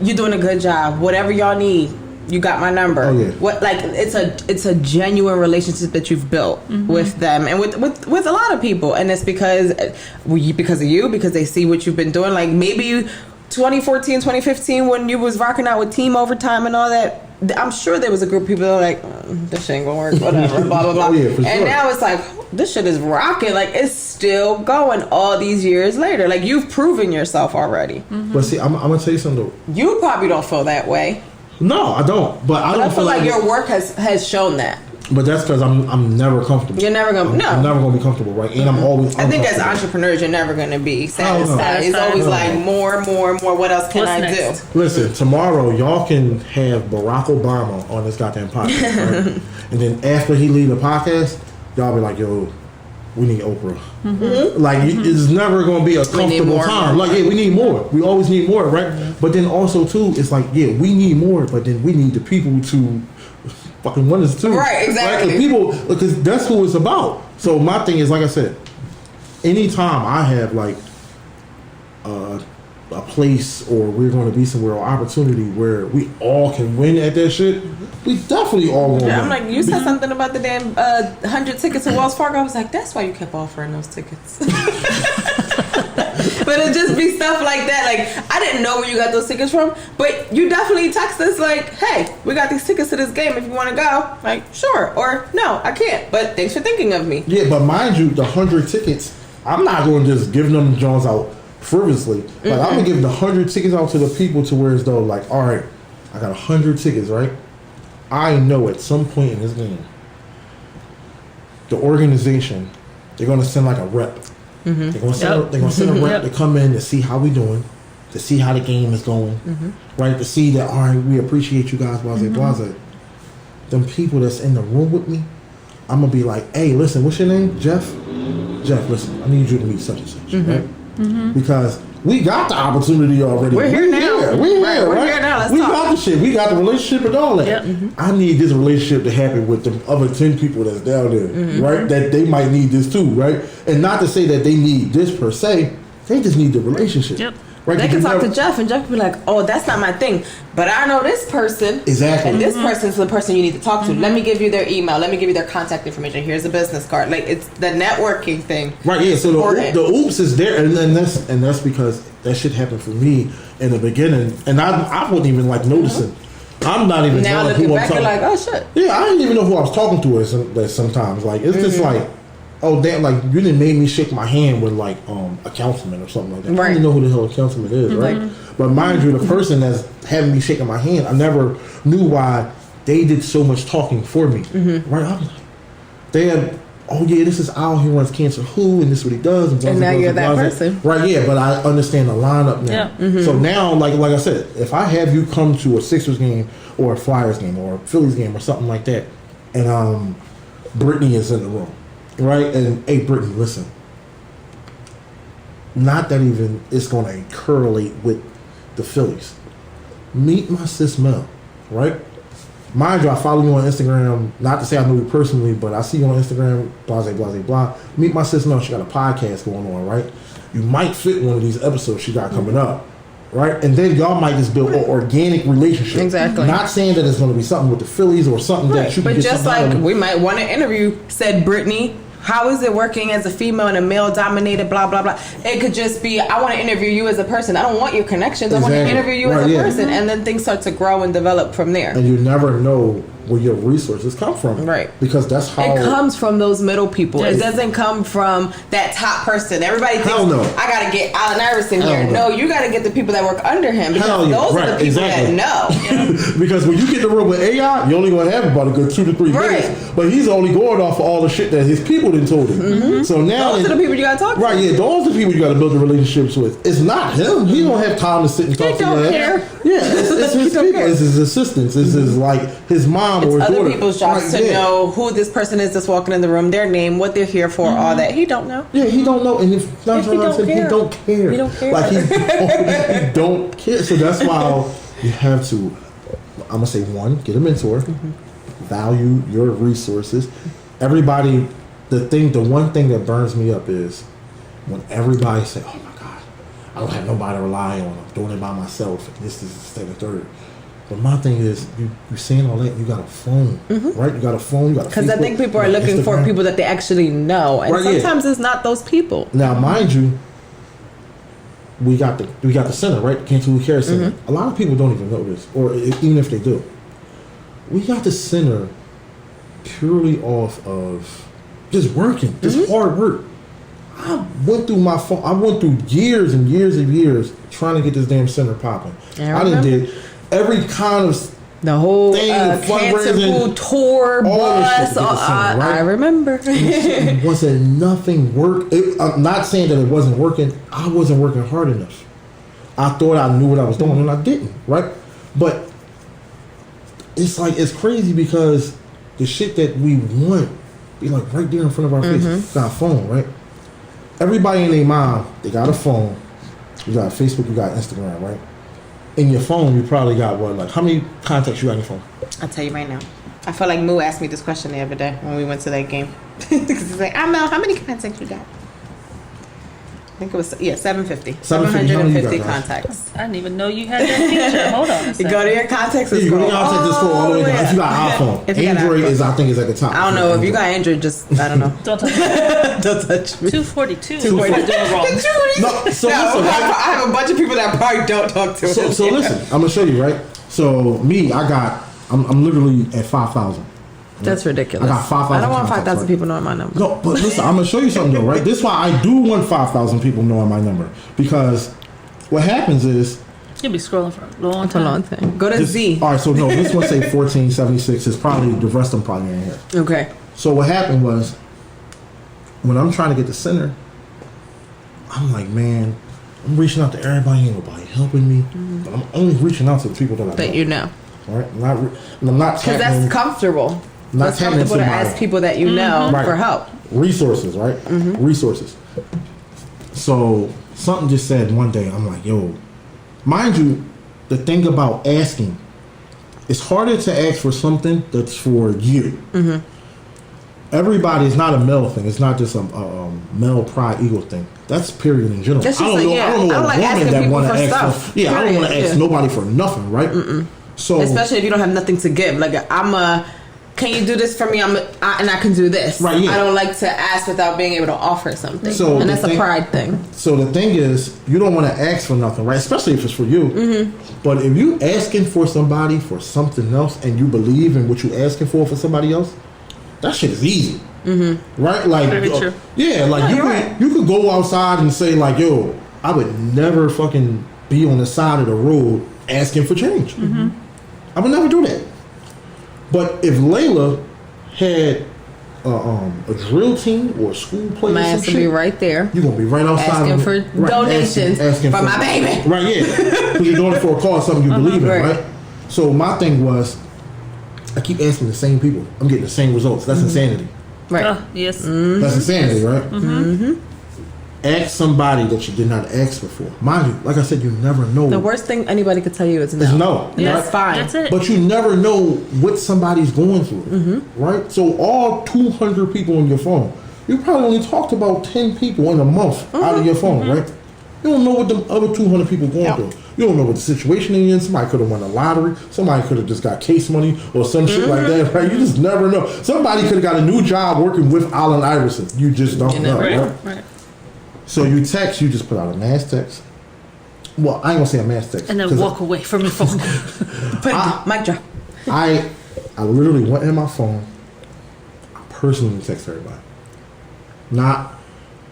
You're doing a good job. Whatever y'all need, you got my number. Oh, yeah. It's a genuine relationship that you've built with them and with a lot of people, and it's because of you, because they see what you've been doing. Maybe 2014, 2015 when you was rocking out with Team Overtime and all that. I'm sure there was a group of people that were like, this shit ain't gonna work, whatever, blah, blah, blah. Yeah, for sure. And now it's like, this shit is rocking. It's still going all these years later. You've proven yourself already. But see, I'm gonna tell you something. You probably don't feel that way. No, I don't. But I feel like your work has shown that. But that's because I'm never comfortable. You're never gonna I'm never gonna be comfortable, right? And I'm always. I think as entrepreneurs, you're never gonna be satisfied. It's always more. What else can I do? Listen, tomorrow y'all can have Barack Obama on this goddamn podcast, right? And then after he leave the podcast, y'all be like, "Yo, we need Oprah." It's never gonna be a comfortable time. We need more. We always need more, right? But then also too, it's we need more, but then we need the people to fucking want us too. Right, exactly. Right? People, because that's who it's about. So my thing is, like I said, anytime I have a place or we're going to be somewhere or opportunity where we all can win at that shit, we definitely all want to win. I'm you said something about the damn 100 tickets to Wells Fargo. I was like, that's why you kept offering those tickets. But it just be stuff like that. I didn't know where you got those tickets from, but you definitely text us hey, we got these tickets to this game if you want to go. Sure. Or no, I can't, but thanks for thinking of me. Yeah, but mind you, the 100 tickets, I'm not going to just give them Jones out frivolously. I'm going to give the 100 tickets out to the people to where as though all right, I got 100 tickets, right? I know at some point in this game, the organization, they're going to send like a rep. They're going to send a rep to come in to see how we doing, to see how the game is going, right? To see that, all right, we appreciate you guys, blase, blase. Them people that's in the room with me, I'm going to be like, hey, listen, what's your name? Jeff, listen, I need you to meet such and such, right? Because we got the opportunity already. We're here now. We're here, right? Here now. We got the shit. We got the relationship and all that. Yep. I need this relationship to happen with the other 10 people that's down there, right? That they might need this too, right? And not to say that they need this per se. They just need the relationship. Yep. Right? They can talk to Jeff, and Jeff can be like, "Oh, that's not my thing, but I know this person, Exactly. and this person's the person you need to talk to. Let me give you their email. Let me give you their contact information. Here's a business card. Like, it's the networking thing, Right? Yeah. So the oops is there, and that's because that shit happened for me in the beginning, and I wasn't even like noticing. I'm not even now knowing looking who I'm back, talking. you're like, "Oh shit." Yeah, I didn't even know who I was talking to. Sometimes, like it's just like, oh damn, like you didn't made me shake my hand with like a councilman or something like that. I don't even know who the hell a councilman is, right? But mind you, the person that's having me shaking my hand, I never knew why they did so much talking for me, right? I'm like, they had, oh yeah, this is Al, he runs Cancer Who, and this is what he does, And now you're that person, right? Yeah, but I understand the lineup now. Yeah. So now, like I said, if I have you come to a Sixers game or a Flyers game or a Phillies game or something like that, and Brittany is in the room. Right? And hey, Brittany, listen. Not that even it's going to correlate with the Phillies. Meet my sis Mel, right? Mind you, I follow you on Instagram. Not to say I know you personally, but I see you on Instagram, blase, blase, blah. Meet my sis Mel. She got a podcast going on, right? You might fit one of these episodes she got coming up, right? And then y'all might just build an organic relationship. Exactly. Not saying that it's going to be something with the Phillies or something that you can But get just something out like of. we might want to interview said Brittany, how is it working as a female in a male dominated blah blah blah? It could just be, I want to interview you as a person. I don't want your connections. I want to interview you as a person, and then things start to grow and develop from there. And you never know where your resources come from, Right? Because that's how it comes from those middle people. Yes. It doesn't come from that top person. Everybody thinks, Hell no. I gotta get Allen Iverson Hell here. no. No, you gotta get the people that work under him, because Hell yeah. those are the people Exactly. that know. Because when you get the room with AI, you're only going to have about a good 2 to 3 minutes. Right. But he's only going off of all the shit that his people done told him. So now Those are the people you gotta talk to. Right, yeah, those are the people you got to build the relationships with. It's not him. He don't have time to sit and talk to don't you. care. Yeah, it's his people. It's his assistants. It's his like his mom or his Other daughter. people's jobs Right, to yeah. know who this person is that's walking in the room, their name, what they're here for, all that. He don't know. Yeah, he don't know, and if He don't care. he don't care. He don't care. Like he don't care. So that's why you have to. I'm gonna say one, get a mentor, value your resources. Everybody, the one thing that burns me up is when everybody say, "Oh my God, I don't have nobody to rely on. I'm doing it by myself." And this is the third. But my thing is, you saying all that, you got a phone, right? You got a phone, you got a Because I think Facebook, people are you got looking for Instagram. people that they actually know, and Right, yeah. sometimes it's not those people. Now, mind you, we got the center, right? The Cancer Care Center. A lot of people don't even know this, or even if they do, we got the center purely off of just working, just hard work. I went through my phone. I went through years and years and years trying to get this damn center popping. Yeah, I done did every kind of The whole thing, cancer fundraising, food tour all bus. this shit to get the center, right? I remember. It wasn't nothing work. I'm not saying that it wasn't working. I wasn't working hard enough. I thought I knew what I was doing, and I didn't. Right? But it's like it's crazy because the shit that we want be like right there in front of our face. Got a phone, right? Everybody and their mom, they got a phone. You got Facebook, you got Instagram, right? In your phone, you probably got what? Like how many contacts you got on your phone? I'll tell you right now. I feel like Moo asked me this question the other day when we went to that game. He's like, Mel, how many contacts you got? I think it was 750. 750 contacts. I didn't even know you had that feature. Hold on a You second. go to your contacts and You go to scroll your contacts scroll all the way down. If you got iPhone, If you got Android iPhone. is I think is at the top. I don't know. If you got Android, just, I don't know. Don't touch me. Don't touch me. 242. 242. We're doing wrong. No, so No, listen, right? I have a bunch of people that probably don't talk to him. So listen, I'm gonna show you, right? So me, I'm literally at 5,000. That's ridiculous. I got 5,000 I don't want contacts, 5,000 right? people knowing my number. No, but listen, I'm gonna show you something though, right? This is why I do want 5,000 people knowing my number, because what happens is You'll be scrolling for a long It's a time. long thing. Go to this, Z. all right, so no, this one say 1476 is probably the rest of them probably in here. Okay. So what happened was when I'm trying to get the center, I'm like, man, I'm reaching out to everybody, ain't nobody helping me, but I'm only reaching out to the people that you know. Right? I'm not because that's comfortable. It's comfortable to ask people that you know for help. Resources, right? Resources. So something just said one day, I'm like, yo, mind you, the thing about asking, it's harder to ask for something that's for you. Everybody, it's not a male thing. It's not just a male pride ego thing. That's period in general. I don't know a woman that want to ask for. Yeah, I don't want to ask nobody for nothing, right? So especially if you don't have nothing to give. Like can you do this for me? And I can do this. Right. Yeah. I don't like to ask without being able to offer something. So and that's a pride thing. So the thing is, you don't want to ask for nothing, right? Especially if it's for you. But if you asking for somebody for something else and you believe in what you asking for somebody else, that shit is easy. Right? Like, yeah, like you could go outside and say like, yo, I would never fucking be on the side of the road asking for change. I would never do that. But if Layla had a drill team or a school play, my ass will be right there. You're gonna be right outside asking for donations asking for my baby. Right? Yeah, because you're doing it for a cause, something you believe in, right? So my thing was, I keep asking the same people. I'm getting the same results. That's insanity. Right. Yes. That's insanity, right? Ask somebody that you did not ask before. Mind you, like I said, you never know. The worst thing anybody could tell you is no. No. That's fine. That's it. But you never know what somebody's going through, right? So all 200 people on your phone, you probably only talked to about 10 people in a month out of your phone, right? You don't know what the other 200 people going through. You don't know what the situation they're in. Somebody could have won the lottery. Somebody could have just got case money or some shit like that, right? You just never know. Somebody could have got a new job working with Allen Iverson. You just don't know, right? So you text, you just put out a mass text. Well, I ain't gonna say a mass text. And then walk away from your phone. Mic drop. I literally went in my phone. I personally text everybody. Not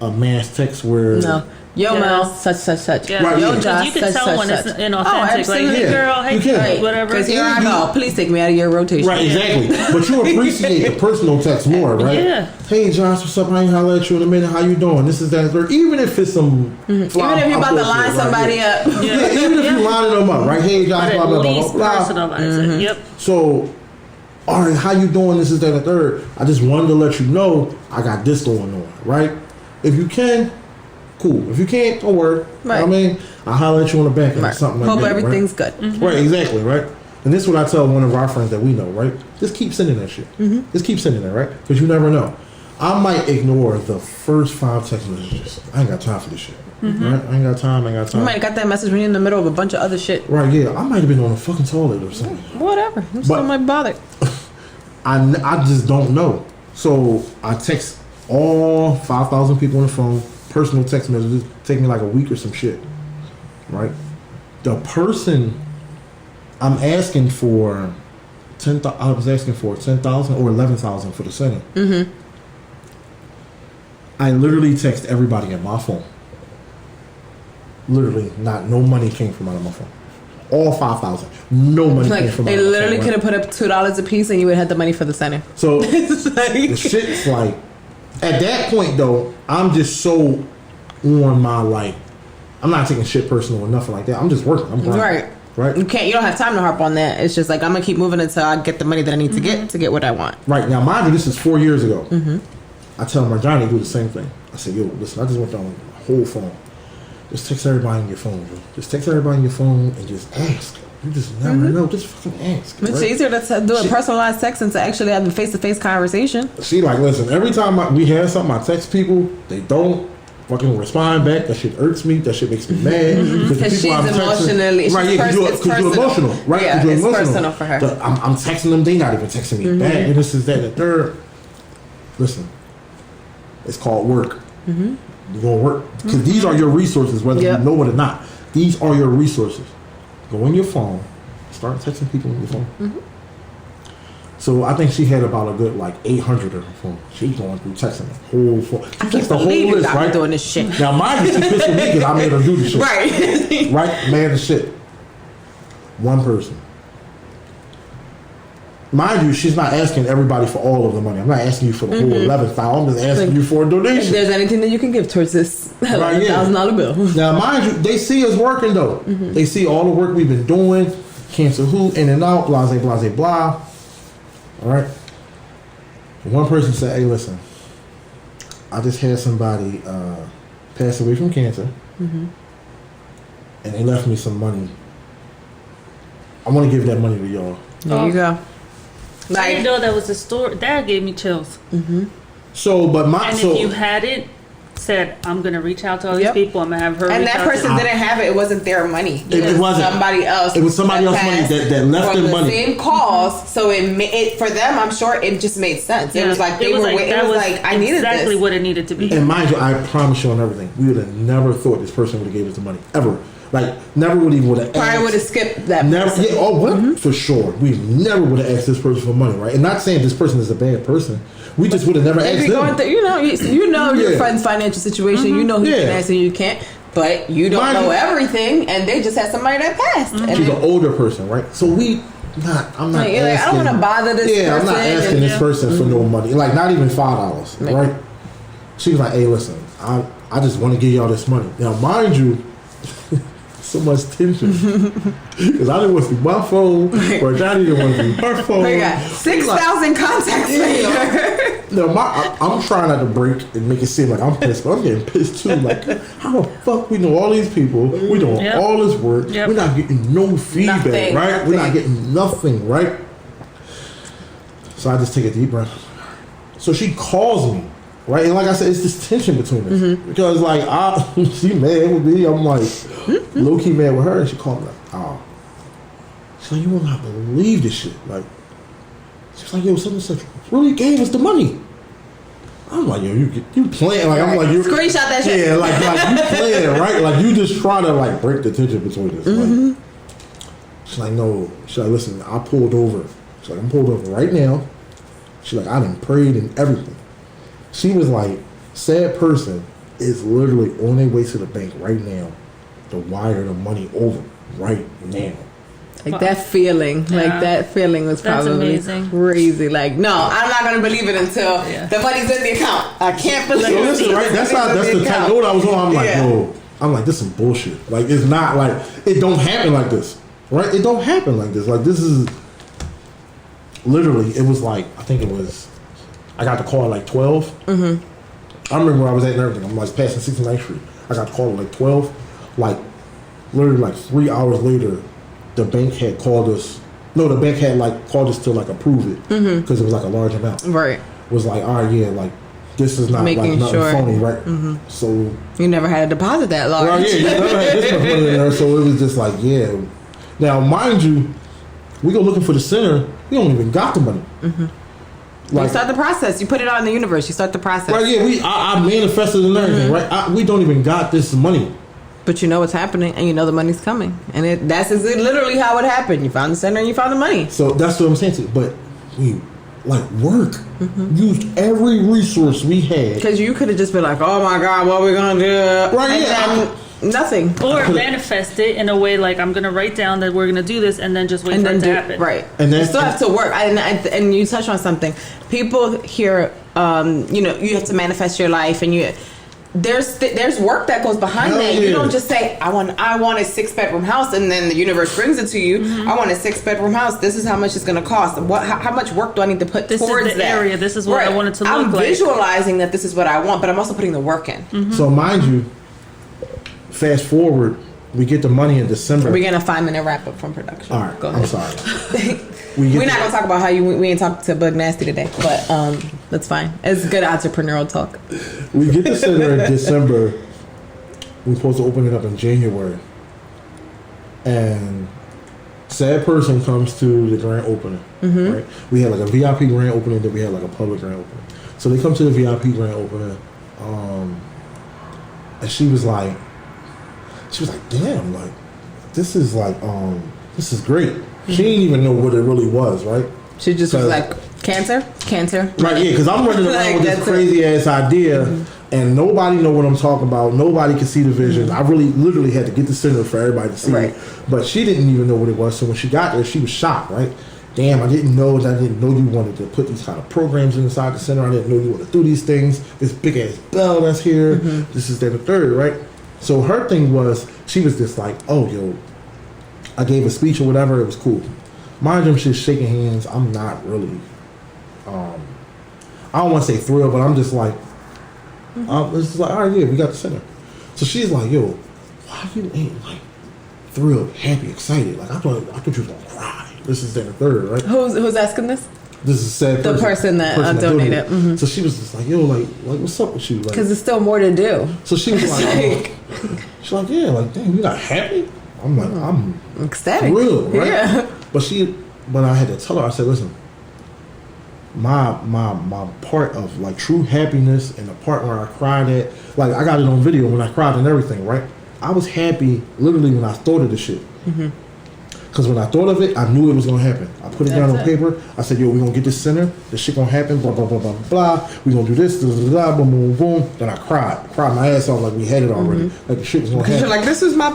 a mass text where... No. Yo, Mel, such. Yeah. Right, Yo, Josh, you can tell when it's inauthentic. Like, hey, girl, hey, whatever. Because here I go. Please take me out of your rotation. Right, exactly. But you appreciate the personal text more, right? Yeah. Hey, Josh, what's up? I ain't holler at you in a minute. How you doing? This is that. Even if it's some... Even if you're about to line somebody up. Yeah, even if you're lining them up, right? Hey, Josh, blah, blah, blah, blah. Personalize it. Yep. So, all right, how you doing? This is that, and the third. I just wanted to let you know I got this going on, right? If you can... cool. If you can't, don't worry. Right. I mean, I'll holler at you on the back or something like that. Hope everything's good. Right, exactly, right? And this is what I tell one of our friends that we know, right? Just keep sending that shit. Just keep sending that, right? Because you never know. I might ignore the first 5 text messages. I ain't got time for this shit. Right? I ain't got time. You might have got that message when you're in the middle of a bunch of other shit. Right, yeah. I might have been on a fucking toilet or something. Whatever. I'm still not bothered. I just don't know. So I text all 5,000 people on the phone. Personal text messages take me like a week or some shit, right? The person I'm asking for I was asking for 10,000 or 11,000 for the center. I literally text everybody in my phone. Literally, no money came from out of my phone. All 5,000, no money came from out of my phone. They literally could have put up $2 a piece, and you would have had the money for the center. So the shit's like. At that point, though, I'm just so on my, like, I'm not taking shit personal or nothing like that. I'm just working. I'm grinding. Right. You don't have time to harp on that. It's just like, I'm going to keep moving until I get the money that I need to get what I want. Right. Now, mind you, this is 4 years ago. I tell Marjani to do the same thing. I said, yo, listen, I just went down my whole phone. Just text everybody on your phone, bro. Just text everybody on your phone and just ask. You just never know. Just fucking ask. It's easier to do a personalized text than to actually have a face-to-face conversation. She like, listen, every time we have something, I text people, they don't fucking respond back. That shit irks me. That shit makes me mad. Because she's emotionally... Right, yeah, because you're emotional. Right, yeah, it's personal for her. I'm texting them, they not even texting me back. And this is that and the third. Listen, it's called work. You're going to work. Because these are your resources, whether you know it or not. These are your resources. Go on your phone, start texting people on your phone. So I think she had about a good 800 on her phone. She's going through texting the whole phone. She texts the whole list, right? Doing this shit. Now mind you, she pissed at me because I made her do the shit. Right. Right? Mad as shit. One person. mind you, she's not asking everybody for all of the money. I'm not asking you for the whole 11,000. I'm just asking you for a donation. If there's anything that you can give towards this $11,000 bill. Now, mind you, they see us working though. They see all the work we've been doing. Cancel who, in and out, blah, blah, blah. All right. One person said, "Hey, listen, I just had somebody pass away from cancer, and they left me some money. I want to give that money to y'all." There you go. I didn't know that was the story. That gave me chills. So, but if you had it, said, "I'm gonna reach out to all these people. I'm gonna have her." And that person didn't have it. It wasn't their money. It wasn't somebody else. It was somebody else's money that left them money. Same cause, so it for them. I'm sure it just made sense. It was like I needed exactly this. what it needed to be. And mind you, I promise you on everything, we would have never thought this person would have gave us the money ever. Like never would have. Probably would have skipped that. Never. Person. Yeah, oh, what? For sure. We never would have asked this person for money, right? And not saying this person is a bad person. We just would have never asked them. You know your friend's financial situation. You know who you can ask and you can't. But you don't know everything, and they just had somebody that passed. She's an older person, right? So I'm not asking. I don't want to bother this person. Yeah, I'm not asking this person for no money. Like not even $5, right? She was like, "Hey, listen, I just want to give y'all this money." Now, mind you. So much tension because I didn't want to see my phone or Johnny didn't want to see her phone. We got 6,000 contacts later. No, I'm trying not to break and make it seem like I'm pissed, but I'm getting pissed too. Like, how the fuck we know all these people? We doing all this work. We're not getting no feedback, right? We're not getting nothing, right? So I just take a deep breath. So she calls me. Right, and like I said, it's this tension between us because, like, she mad with me. I'm like, low key mad with her, and she called me like, "Oh," she's like, "You will not believe this shit." Like, she's like, "Yo, something such really gave us the money." I'm like, "Yo, you playing?" Like, I'm like, "You screenshot that shit." Yeah, like you playing, right? Like you just trying to like break the tension between us. Like, she's like, "No," she's like, "Listen, I pulled over." She's like, "I'm pulled over right now." She's like, "I done prayed and everything." She was like, "Sad person is literally on their way to the bank right now to wire the money over right now." Like that feeling, was probably crazy. Like, no, I'm not gonna believe it until the money's in the account. I can't believe it. Listen, right? That's the type note I was on. I'm like, yo, this is some bullshit. Like, it's not like it don't happen like this, right? It don't happen like this. Like, this is literally. It was like I think it was. I got the call at like 12. I remember where I was at and everything. I'm like passing 69th Street. I got the call at like 12. Like, literally like 3 hours later, the bank had called us. No, the bank had like called us to like approve it because it was like a large amount. Right. It was like, all right, yeah, like this is not making like nothing phony, right? So you never had a deposit that large. Well, yeah, you never had this much money in there. So it was just like, yeah. Now, mind you, we go looking for the center. We don't even got the money. Like, you start the process. You put it out in the universe. You start the process. Right, yeah. I manifested and everything, right? We don't even got this money. But you know what's happening, and you know the money's coming. And that's literally how it happened. You found the center and you found the money. So that's what I'm saying to you. But we, like, work. Used every resource we had. Because you could have just been like, oh, my God, what are we going to do? Right, and yeah. Nothing. Or manifest it in a way like I'm going to write down that we're going to do this and then just wait for it to happen. Right. And then you still have to work. And you touch on something. People hear, you have to manifest your life and there's work that goes behind that. You don't just say, I want a 6-bedroom house and then the universe brings it to you. I want a 6-bedroom house. This is how much it's going to cost. How much work do I need to put towards that? This is the area. This is what I want it to look like. I'm visualizing that this is what I want, but I'm also putting the work in. So mind you, fast forward, we get the money in December. We're getting a 5-minute wrap up from production. All right, go ahead. I'm sorry. We're not gonna talk about how we ain't talked to Bug Nasty today, but that's fine. It's good entrepreneurial talk. We get the center in December. We're supposed to open it up in January, and sad person comes to the grand opening. Right? We had like a VIP grand opening, then we had like a public grand opening. So they come to the VIP grand opening, and she was like, damn, like this is great. She didn't even know what it really was, right? She just was like, cancer. Right, yeah, because I'm running around with this crazy ass idea, and nobody know what I'm talking about. Nobody can see the vision. I literally had to get the center for everybody to see it. But she didn't even know what it was. So when she got there, she was shocked, right? damn, I didn't know you wanted to put these kind of programs inside the center. I didn't know you wanted to do these things. This big ass bell that's here. This is the third, right? So her thing was, she was just like, oh, yo, I gave a speech or whatever. It was cool. Mind you, I'm just shaking hands. I'm not really, I don't want to say thrilled, but I'm just like, it's just like, all right, yeah, we got the center. So she's like, yo, why you ain't like thrilled, happy, excited? Like I thought you was gonna cry. This is the third, right? Who's asking this? This is said the person that donated. Mm-hmm. So she was just like, yo, like what's up with you? Like, because there's still more to do. So she was like, she's like, yeah, like damn, you not happy? I'm like, I'm ecstatic, thrilled, right? Yeah. But I had to tell her, I said, listen, my part of like true happiness and the part where I cried at, like I got it on video when I cried and everything, right? I was happy literally when I thought of the shit. Because when I thought of it, I knew it was going to happen. I put it down on paper. I said, yo, we're going to get this center. This shit going to happen. Blah, blah, blah, blah, blah. We're going to do this. Blah, blah, blah, boom, boom, boom. Then I cried. Cried my ass off like we had it already. Like the shit was going to happen. You're like, this is my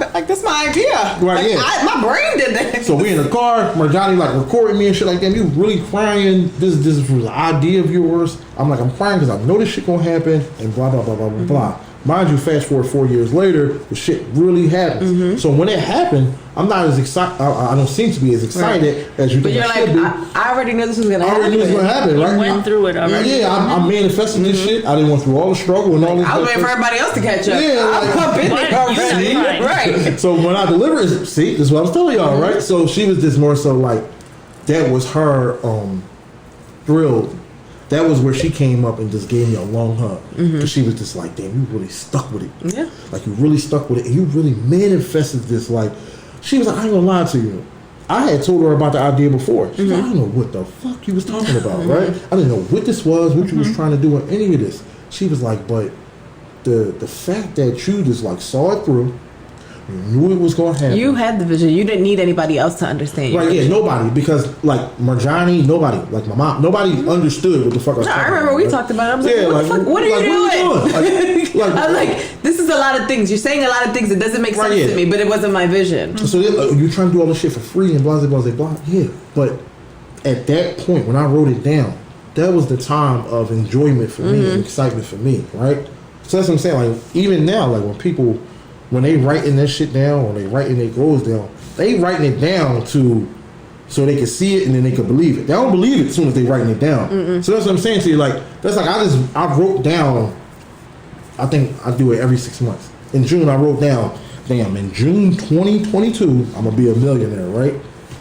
idea. Right, like, yeah. My brain did that. So we in the car. Marjani like recording me and shit like that. You really crying. This was an idea of yours. I'm like, I'm crying because I know this shit going to happen. And blah, blah, blah, blah, blah, blah. Mind you, fast forward 4 years later, the shit really happens. So when it happened, I'm not as excited. I don't seem to be as excited as you think I should be. I already knew this was going to happen. I already knew it was going to happen, right? You went through it already. Yeah, I manifested this shit. I didn't went through all the struggle and all this. I was waiting for everybody else to catch up. Yeah, I've been there already. Right. So when I delivered it, see, this is what I was telling y'all, right? So she was just more so like, that was her thrilled. That was where she came up and just gave me a long hug. Because she was just like, damn, you really stuck with it. Yeah. Like, you really stuck with it. And you really manifested this. Like, she was like, I ain't gonna lie to you. I had told her about the idea before. She's like, I don't know what the fuck you was talking about, right? I didn't know what this was, what you was trying to do in any of this. She was like, but the fact that you just, like, saw it through, you knew it was going to happen. You had the vision. You didn't need anybody else to understand. Right, yeah, nobody. Because, like, Marjani, nobody. Like, my mom, nobody understood what the fuck I was talking about. I remember we talked about it. I was like, what the fuck? What are you doing? I was like, this is a lot of things. You're saying a lot of things that doesn't make sense to me, but it wasn't my vision. So you're trying to do all this shit for free and blah, blah, blah, blah. Yeah, but at that point, when I wrote it down, that was the time of enjoyment for me and excitement for me, right? So that's what I'm saying. Like, even now, like, when people... when they writing that shit down or they writing their goals down, they writing it down so they can see it and then they can believe it. They don't believe it as soon as they writing it down. So that's what I'm saying to you. Like, that's like I wrote down, I think I do it every 6 months. In June, I wrote down, damn, in June 2022, I'm going to be a millionaire, right?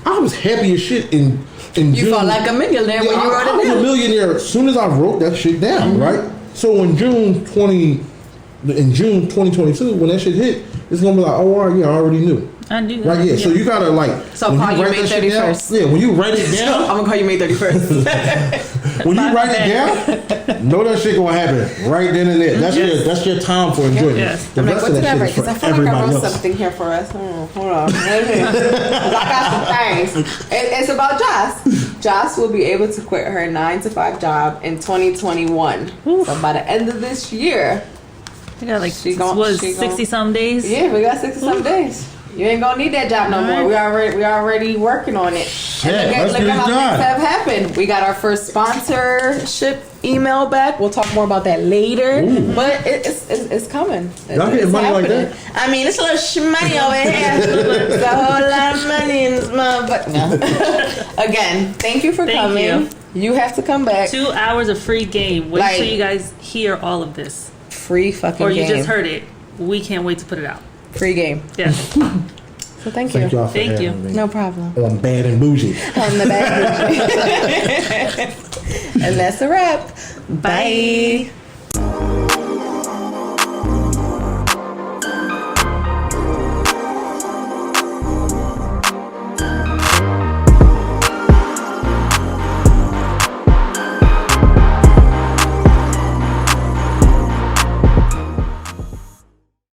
I was happy as shit in June. You felt like a millionaire when you wrote it down. I was a millionaire as soon as I wrote that shit down, right? So in June 2022, when that shit hit, it's gonna be like, oh, all right, yeah, I already knew. I knew that. Right, yeah. So you gotta like. So I'll call you May 31st. Yeah, when you write it down, I'm gonna call you May 31st. when you write it down, know that shit gonna happen right then and there. That's your time for enjoyment. Yes. The I'm like, rest what of did I that write? shit is Because for I feel like I everybody wrote else. something here for us. Hold on. I got some things. It's about Joss. Joss will be able to quit her 9-to-5 job in 2021. So by the end of this year. We got like 60 some days. Yeah, we got 60 some days. You ain't gonna need that job no more. We already working on it. And look at how things have happened. We got our first sponsorship email back. We'll talk more about that later. But it's coming. Y'all getting money like that? I mean, it's a little money over here. It's a whole lot of money in this motherfucker. No. Again, thank you for coming. You have to come back. 2 hours of free game. Wait till you guys hear all of this. Free fucking game. Or you just heard it. We can't wait to put it out. Free game. Yes. So thank you. Y'all for Thank you. me. No problem. On Bad and Boujie. On the Bad and Boujie. And that's a wrap. Bye.